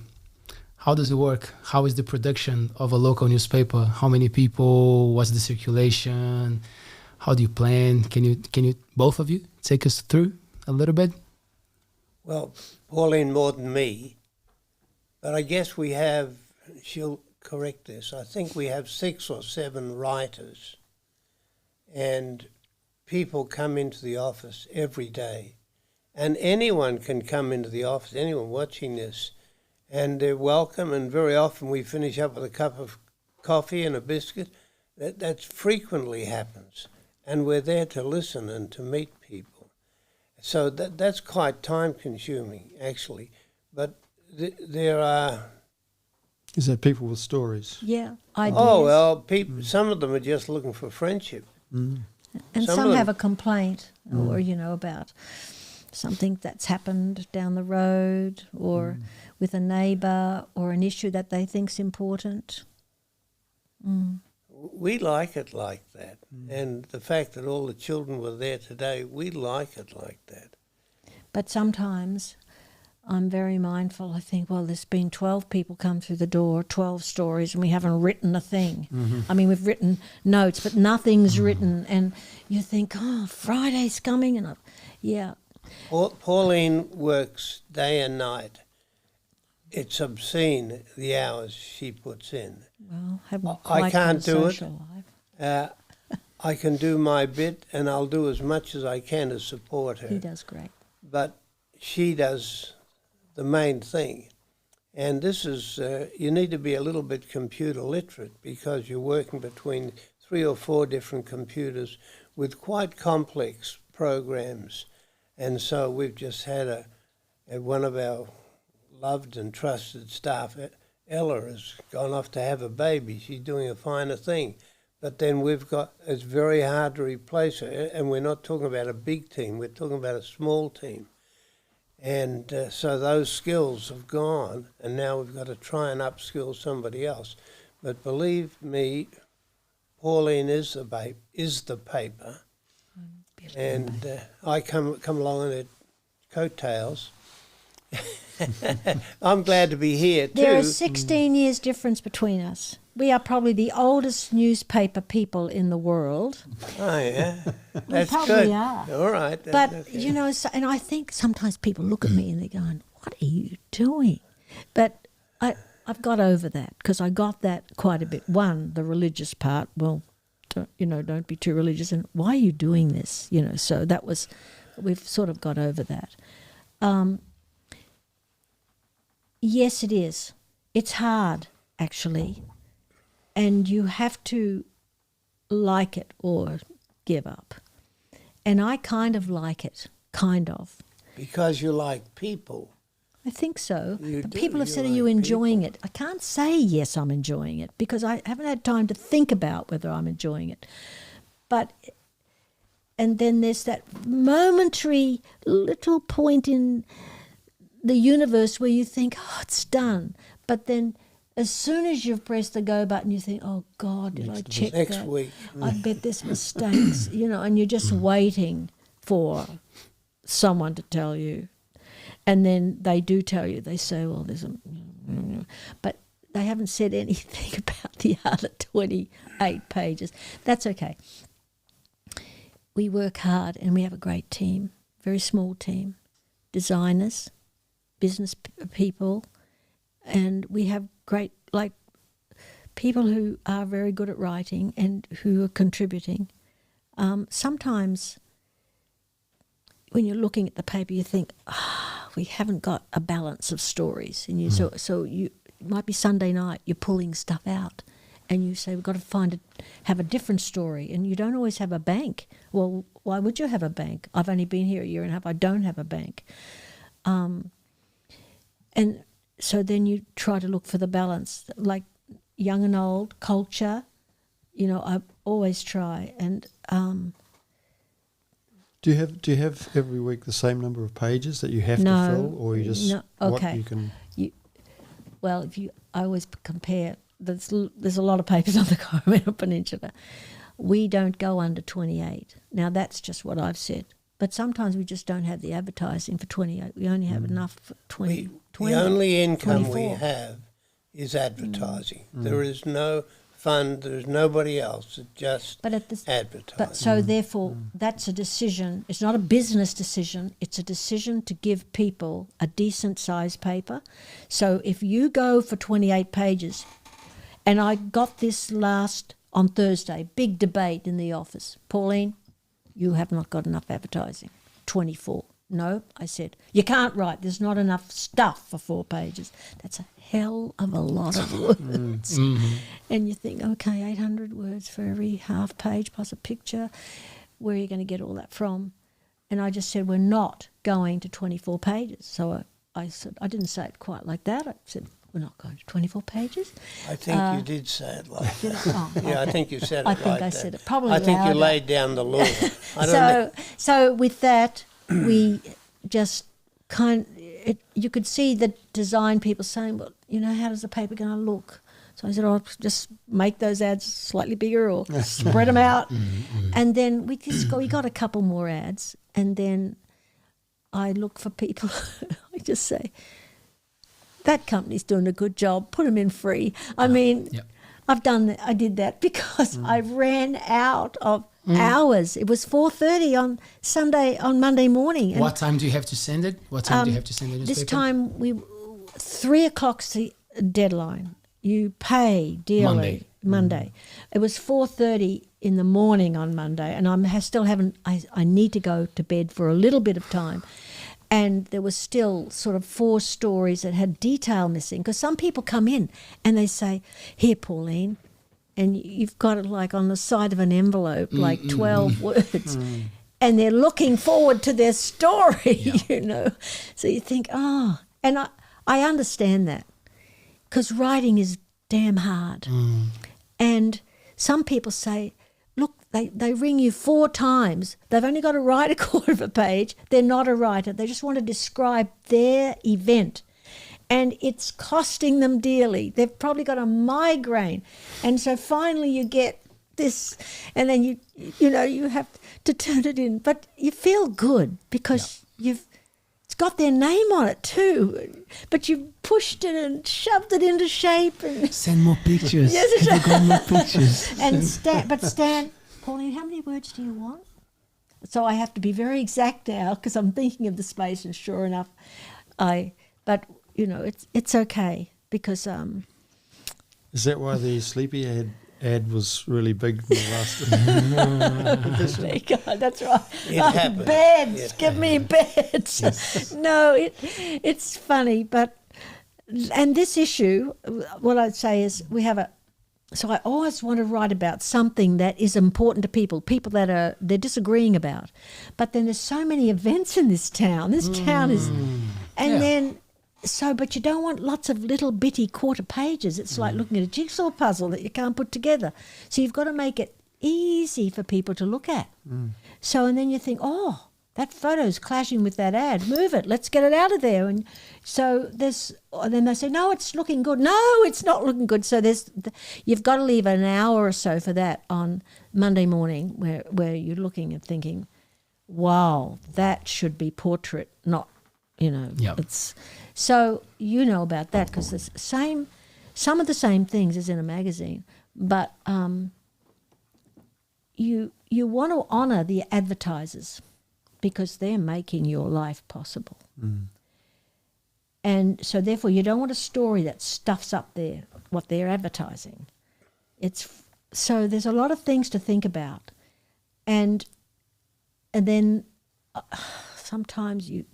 How does it work? How is the production of a local newspaper? How many people? What's the circulation? How do you plan? Can you both of you take us through a little bit? Well, Pauline more than me, but I guess she'll correct this, I think we have 6 or 7 writers, and people come into the office every day, and anyone can come into the office, anyone watching this, and they're welcome, and very often we finish up with a cup of coffee and a biscuit. That frequently happens, and we're there to listen and to meet people. So that's quite time-consuming, actually, but there are... Is that people with stories? Yeah, ideas. Oh, well, some of them are just looking for friendship. And some have a complaint or, about something that's happened down the road or with a neighbour or an issue that they think's important. We like it like that. And the fact that all the children were there today, we like it like that. But sometimes I'm very mindful. I think, well, there's been 12 people come through the door, 12 stories, and we haven't written a thing. I mean, we've written notes, but nothing's written. And you think, oh, Friday's coming. And Pauline works day and night. It's obscene, the hours she puts in. Well, haven't I quite can't got a do social it. life. I can do my bit, and I'll do as much as I can to support her. He does great. But she does the main thing. And this is, you need to be a little bit computer literate because you're working between 3 or 4 different computers with quite complex programs. And so we've just had one of our loved and trusted staff, Ella, has gone off to have a baby. She's doing a finer thing. But then it's very hard to replace her. And we're not talking about a big team, we're talking about a small team. And so those skills have gone, and now we've got to try and upskill somebody else. But believe me, Pauline is the paper, and I come along on her coattails. I'm glad to be here too. There are 16 years difference between us. We are probably the oldest newspaper people in the world. Oh, yeah. That's we probably good. are. All right. But, okay. and I think sometimes people look at me and they're going, what are you doing? But I've got over that because I got that quite a bit. One, the religious part, well, don't be too religious. And why are you doing this? So we've sort of got over that. Yes, it is. It's hard, actually. And you have to like it or give up. And I kind of like it, kind of. Because you like people. I think so. You But do, people have you said, are like you enjoying people. it? I can't say, yes, I'm enjoying it, because I haven't had time to think about whether I'm enjoying it. But, and then there's that momentary little point in the universe where you think, oh, it's done. But then as soon as you've pressed the go button, you think, oh, God, did I check Next that? week. I bet there's mistakes, and you're just waiting for someone to tell you. And then they do tell you. They say, well, there's a... But they haven't said anything about the other 28 pages. That's okay. We work hard and we have a great team, very small team, designers, business people, and we have great, people who are very good at writing and who are contributing. Sometimes when you're looking at the paper, you think, we haven't got a balance of stories. And so it might be Sunday night, you're pulling stuff out, and you say, we've got to have a different story. And you don't always have a bank. Well, why would you have a bank? I've only been here a year and a half. I don't have a bank. And so then you try to look for the balance, like young and old, culture. I always try. And Do you have every week the same number of pages that you have No, to fill, or you just no, what okay. you can? Well, I always compare. There's a lot of papers on the Courier Mail Peninsula. We don't go under 28. Now that's just what I've said. But sometimes we just don't have the advertising for 28. We only have enough for 20. The only income 24. we have is advertising. There is no fund. There's nobody else. It's just advertising. But so therefore, that's a decision. It's not a business decision. It's a decision to give people a decent sized paper. So if you go for 28 pages, and I got this on Thursday, big debate in the office. Pauline, you have not got enough advertising. 24. No, I said, you can't write. There's not enough stuff for 4 pages. That's a hell of a lot of words. And you think, okay, 800 words for every half page plus a picture. Where are you going to get all that from? And I just said, we're not going to 24 pages. So I said, I didn't say it quite like that. I said, we're not going to 24 pages. I think you did say it like that. Oh, Yeah, okay. I think you said it I like think that. I said it probably I think louder. you laid down the law. I don't know. So with that, we just you could see the design people saying, well, how does the paper going to look? So I said, I'll just make those ads slightly bigger or spread them out. And then we got a couple more ads. And then I look for people. I just say, that company's doing a good job. Put them in free. I mean, I've done that. I did that because I ran out of hours. It was 4:30 on Monday morning. And What time do you have to send it? What time do you have to send the newspaper? this time 3:00's the deadline. You pay dearly Monday. It was 4:30 in the morning on Monday, and I need to go to bed for a little bit of time. And there was still sort of 4 stories that had detail missing, because some people come in and they say, here, Pauline, and you've got it like on the side of an envelope, like 12 words, and they're looking forward to their story, So you think, and I understand that, because writing is damn hard. And some people say, look, they ring you 4 times. They've only got to write a quarter of a page. They're not a writer. They just want to describe their event. And it's costing them dearly. They've probably got a migraine. And so finally you get this, and then you have to turn it in. But you feel good because it's got their name on it too. But you pushed it and shoved it into shape. And Send more pictures. Yes. Have you got more pictures? And Stan, Pauline, how many words do you want? So I have to be very exact now because I'm thinking of the space, and sure enough, it's okay because Is that why the Sleepy ad was really big in the last? God, that's right. It happened. Beds, give me beds. Yes. No, it's funny, and this issue, what I'd say is we have So I always want to write about something that is important to people that they're disagreeing about. But then there's so many events in this town. This town is, and then, but you don't want lots of little bitty quarter pages. It's like looking at a jigsaw puzzle that you can't put together. So you've got to make it easy for people to look at. So, and then you think, oh, that photo's clashing with that ad. Move it. Let's get it out of there. And so and then they say, no, it's looking good. No, it's not looking good. So you've got to leave an hour or so for that on Monday morning where you're looking and thinking, wow, that should be portrait, not, it's. So you know about that because there's some of the same things as in a magazine, but you want to honour the advertisers because they're making your life possible. And so therefore you don't want a story that stuffs up what they're advertising. So there's a lot of things to think about. And then sometimes you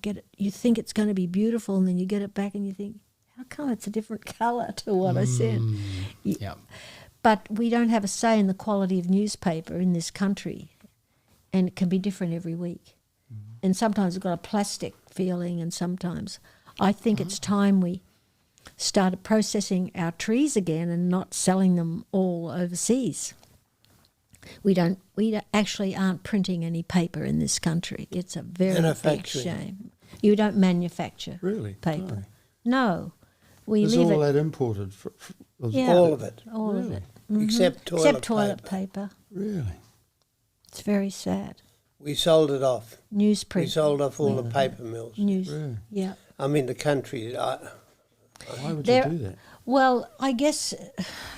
think it's going to be beautiful and then you get it back and you think, how come it's a different colour to what I said? Yeah. But we don't have a say in the quality of newspaper in this country, and it can be different every week. And sometimes it's got a plastic feeling, and sometimes I think it's time we started processing our trees again and not selling them all overseas. We actually aren't printing any paper in this country. It's a very big shame. You don't manufacture paper. No. We Is leave all it. that imported? All of it. All of it. Except toilet paper. Really? It's very sad. We sold it off. Newsprint. We sold off all the paper mills. Really? Yeah. I mean, the country. Why would you do that? Well, I guess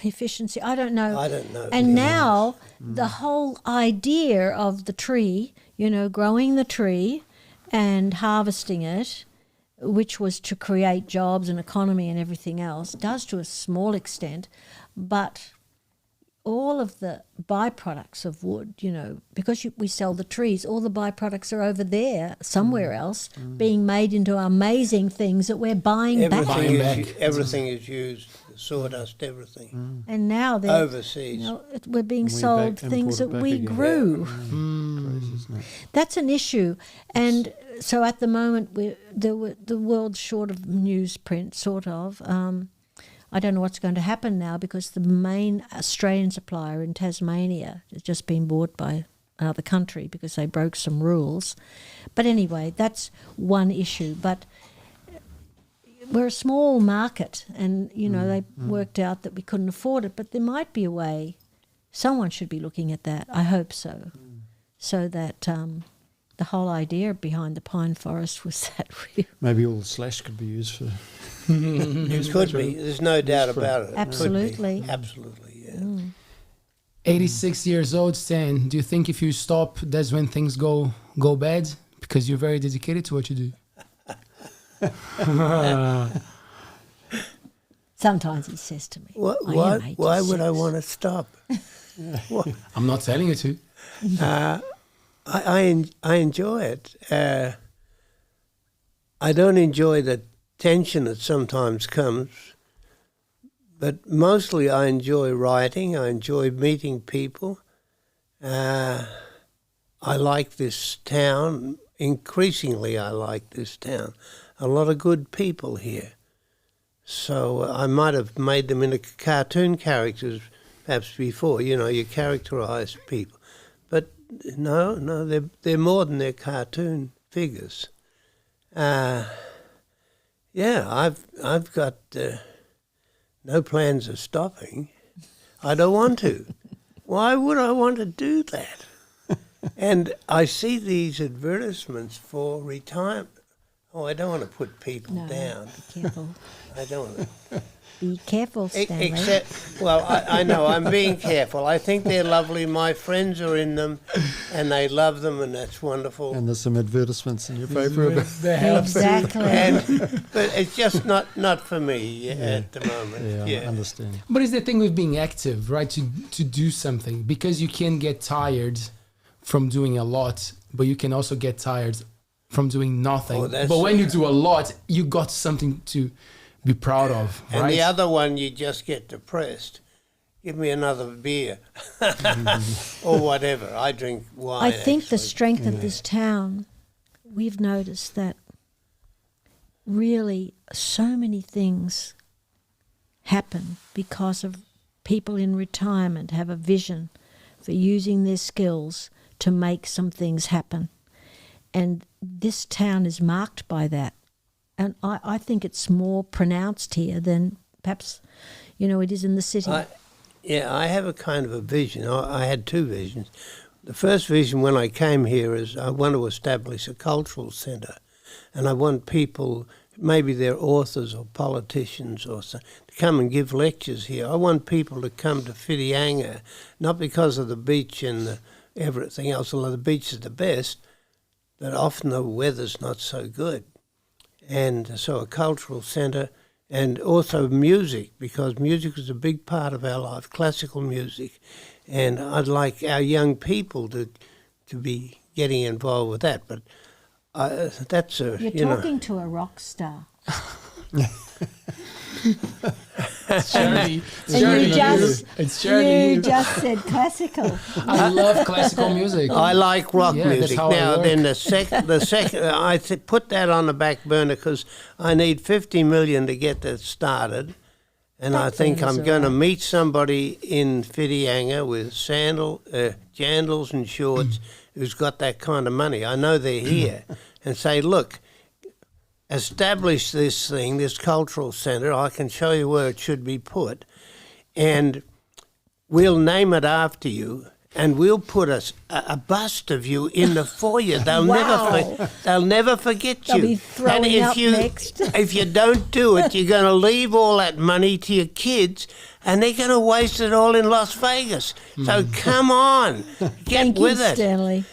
efficiency, I don't know. I don't know. And now the whole idea of the tree, growing the tree and harvesting it, which was to create jobs and economy and everything else, does to a small extent, but all of the byproducts of wood, because we sell the trees, all the byproducts are over there somewhere else being made into amazing things that we're buying back. Everything is used, sawdust, everything. And now they're overseas. We're being sold things that we grew. Crazy, isn't it? That's an issue. And so at the moment, the world's short of newsprint, sort of. I don't know what's going to happen now because the main Australian supplier in Tasmania has just been bought by another country because they broke some rules. But anyway, that's one issue. But we're a small market and, they worked out that we couldn't afford it. But there might be a way. Someone should be looking at that. I hope so. So that the whole idea behind the pine forest was that maybe all the slash could be used for... It could be. There's no doubt about it. Absolutely. Absolutely, yeah. 86 years old, Stan. Do you think if you stop, that's when things go bad? Because you're very dedicated to what you do. Sometimes he says to me, why would I want to stop? I'm not telling you to. I enjoy it. I don't enjoy the tension that sometimes comes, but mostly I enjoy writing. I enjoy meeting people. I like this town. Increasingly, I like this town. A lot of good people here. So I might have made them into cartoon characters perhaps before. You characterise people. But no, they're more than their cartoon figures. I've got no plans of stopping. I don't want to. Why would I want to do that? And I see these advertisements for retirement. Oh, I don't want to put people down. Be careful. I don't want to. Be careful, Stanley. I know, I'm being careful. I think they're lovely. My friends are in them, and they love them, and that's wonderful. And there's some advertisements in your paper about Exactly. But it's just not for me at the moment. Yeah, I understand. But it's the thing with being active, right? To do something, because you can get tired from doing a lot, but you can also get tired from doing nothing. But when you do a lot, you got something to be proud of, right? And the other one, you just get depressed. give me another beer or whatever. I drink wine. I think the actually. strength of this town, we've noticed that really so many things happen because of people in retirement have a vision for using their skills to make some things happen. And this town is marked by that. And I think it's more pronounced here than perhaps, it is in the city. I have a kind of a vision. I had two visions. The first vision when I came here is I want to establish a cultural centre, and I want people, maybe they're authors or politicians or so, to come and give lectures here. I want people to come to Whitianga, not because of the beach and everything else, although the beach is the best, but often the weather's not so good. And so a cultural centre, and also music, because music is a big part of our life, classical music. And I'd like our young people to be getting involved with that. But that's a, You're talking to a rock star. Shirley, You just said classical. I love classical music. I like rock Yeah, that's music. how I Now, work. then the second, I put that on the back burner because I need 50 million to get that started, and I think I'm going to meet somebody in Whitianga with jandals and shorts who's got that kind of money. I know they're here, and say, look, establish this thing, this cultural centre. I can show you where it should be put, and we'll name it after you, and we'll put a bust of you in the foyer. They'll never forget you. They'll be throwing and up next. if you don't do it, you're going to leave all that money to your kids, and they're going to waste it all in Las Vegas. So come on, get Thank with you, it. Stanley.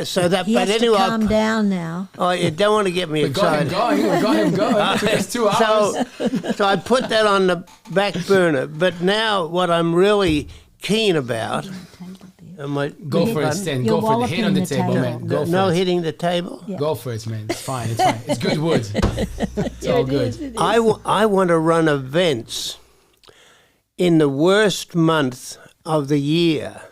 So that, He but has anyway, to calm down now. oh, you don't want to get me We got him excited. going. We got him going. It took us 2 hours. So I put that on the back burner. But now what I'm really keen about, Go for it, Stan. You're Go for it. Hit on the walloping the table, table. man. Go for no it. hitting the table. Yeah. Go for it, man. It's fine. It's fine. It's good wood. It's all good. I want to run events in the worst month of the year.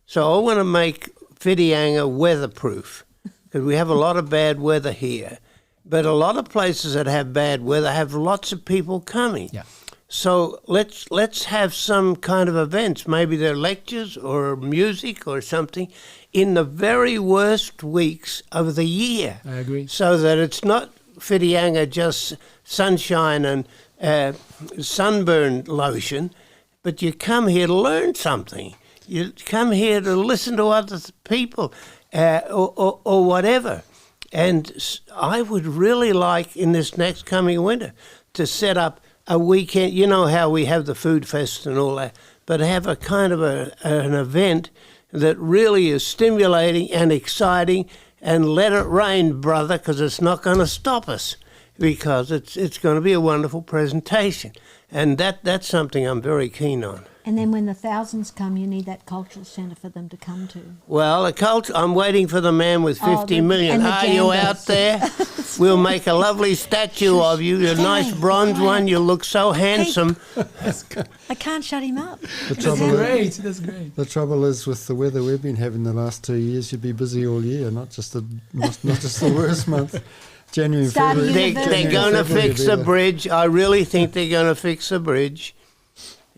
So I want to make Whitianga weatherproof, because we have a lot of bad weather here. But a lot of places that have bad weather have lots of people coming. Yeah. So let's have some kind of events. Maybe they're lectures or music or something in the very worst weeks of the year. I agree. So that it's not Whitianga just sunshine and sunburn lotion, but you come here to learn something. You come here to listen to other people or whatever. And I would really like in this next coming winter to set up a weekend. You know how we have the food fest and all that, but have a kind of an event that really is stimulating and exciting, and let it rain, brother, because it's not going to stop us, because it's going to be a wonderful presentation. And that's something I'm very keen on. And then when the thousands come, you need that cultural centre for them to come to. Well, I'm waiting for the man with 50 million. and the Are you jandals. out there? We'll make a lovely statue of you, a nice bronze one. You look so handsome. I can't shut him up. The That's trouble, great. That's great. the trouble is with the weather we've been having the last 2 years, you'd be busy all year, not just the worst month. January and Starting February. in the They're going to fix the bridge. I really think they're going to fix the bridge.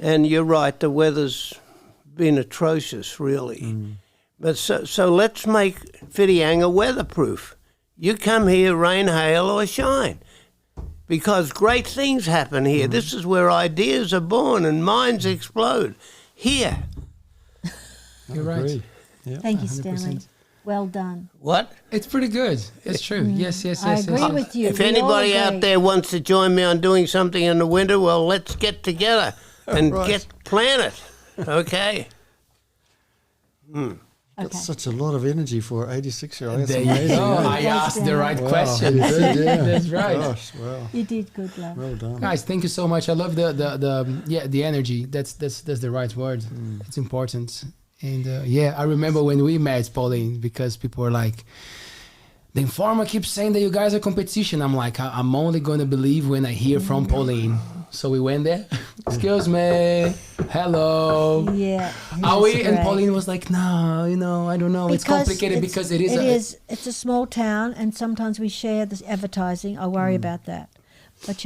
And you're right, the weather's been atrocious, really. But so let's make Whitianga weatherproof. You come here, rain, hail, or shine, because great things happen here. This is where ideas are born and minds explode. Here. You're right. Agree. Yeah. Thank you, 100%. Stanley. Well done. What? It's pretty good. It's true. Yes. I agree with you. If We all anybody out agree. there wants to join me on doing something in the winter, well, let's get together and plan it. Okay. That's such a lot of energy for an 86-year-old. That's There you amazing. go. eh? I asked the right Wow, question. you did, yeah. That's right. Gosh, wow. You did good, love. Well done. Guys, thank you so much. I love the energy. That's the right word. It's important. And I remember when we met, Pauline, because people were like, the informer keeps saying that you guys are competition. I'm like, I'm only going to believe when I hear from Pauline. So we went there. Excuse me. Hello. Yeah. Are we? that's And great. Pauline was like, no, I don't know. It's complicated because it is. It's a small town, and sometimes we share this advertising. I worry about that. But,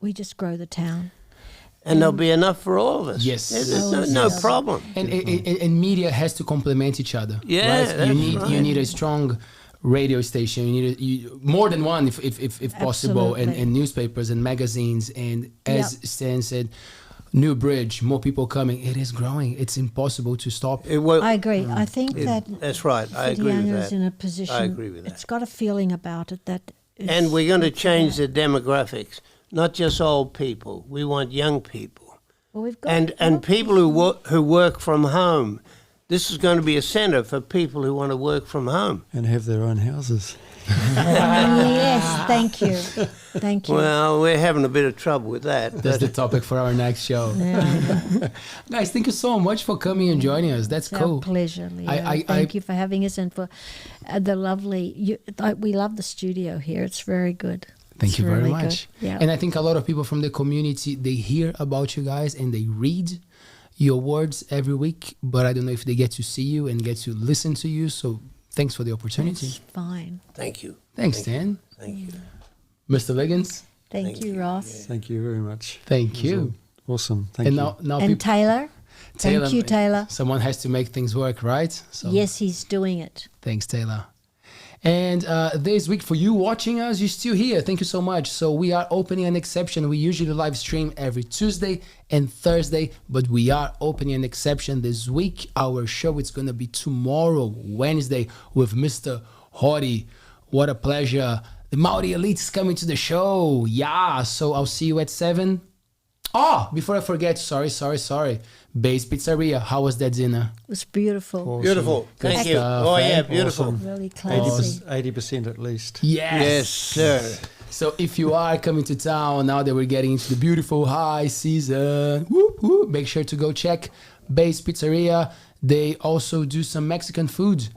we just grow the town. And there'll be enough for all of us. Yes. There's no problem. And media has to complement each other. Yeah, right? that's You need a strong radio station. You need more than one, if possible, Absolutely. and newspapers and magazines. And as Stan said, New Bridge, more people coming. It is growing. It's impossible to stop. I agree. I think that That's right. I agree with Whitianga is that. in a position. I agree with that. It's got a feeling about it that. And we're going to change the demographics, not just old people. We want young people. Well, we've got And people who work from home. This is going to be a centre for people who want to work from home. And have their own houses. Yes, thank you. Thank you. Well, we're having a bit of trouble with that. That's the topic for our next show. Yeah, Guys, thank you so much for coming and joining us. That's it's cool. our pleasure, Leo. I- Thank you for having us and for the lovely. We love the studio here. It's very good. Thank It's you very really much. good. Yeah. And I think a lot of people from the community, they hear about you guys and they read your words every week, but I don't know if they get to see you and get to listen to you. So thanks for the opportunity. It's fine. Thank you. Thanks, Stan. Thank you. Mr. Liggins, Thank you, Ross. Thank you very much. thank you. Awesome. Thank And you. now And people, Taylor. Thank you, Taylor. Someone has to make things work, right? So Yes, he's doing it. thanks, Taylor. And this week, for you watching us, you're still here. Thank you so much. So we are opening an exception. We usually live stream every Tuesday and Thursday, but we are opening an exception this week. Our show is going to be tomorrow, Wednesday, with Mr. Hori. What a pleasure. The Maori Elite is coming to the show. Yeah, so I'll see you at 7. Oh, before I forget, sorry. Bay's Pizzeria, how was that dinner? It was beautiful. Beautiful. Good Thank you. stuff, Oh, eh? yeah, beautiful. Awesome. Really classy. 80% at least. Yes, sir. So if you are coming to town now that we're getting into the beautiful high season, make sure to go check Bay's Pizzeria. They also do some Mexican food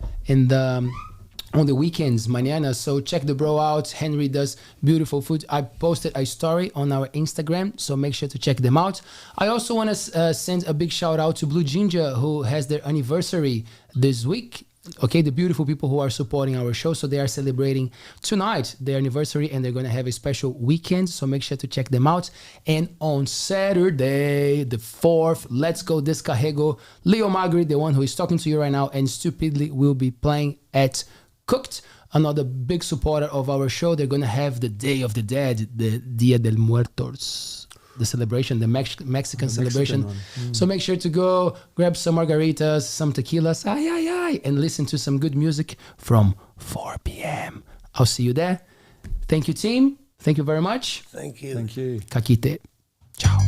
on the weekends, mañana. So check the bro out. Henry does beautiful food. I posted a story on our Instagram, so make sure to check them out. I also want to send a big shout out to Blue Ginger, who has their anniversary this week. Okay, the beautiful people who are supporting our show. So they are celebrating tonight their anniversary, and they're going to have a special weekend. So make sure to check them out. And on Saturday, the 4th, Let's Go Descarrego, Leo Magri, the one who is talking to you right now, and Stupidly will be playing at Cooked, another big supporter of our show. They're going to have the Day of the Dead, the Dia del Muertos, the celebration, the Mexican celebration. So make sure to go grab some margaritas, some tequilas, and listen to some good music from 4 p.m. I'll see you there. Thank you, team. Thank you very much. Thank you. Thank you. Kakite. Ciao.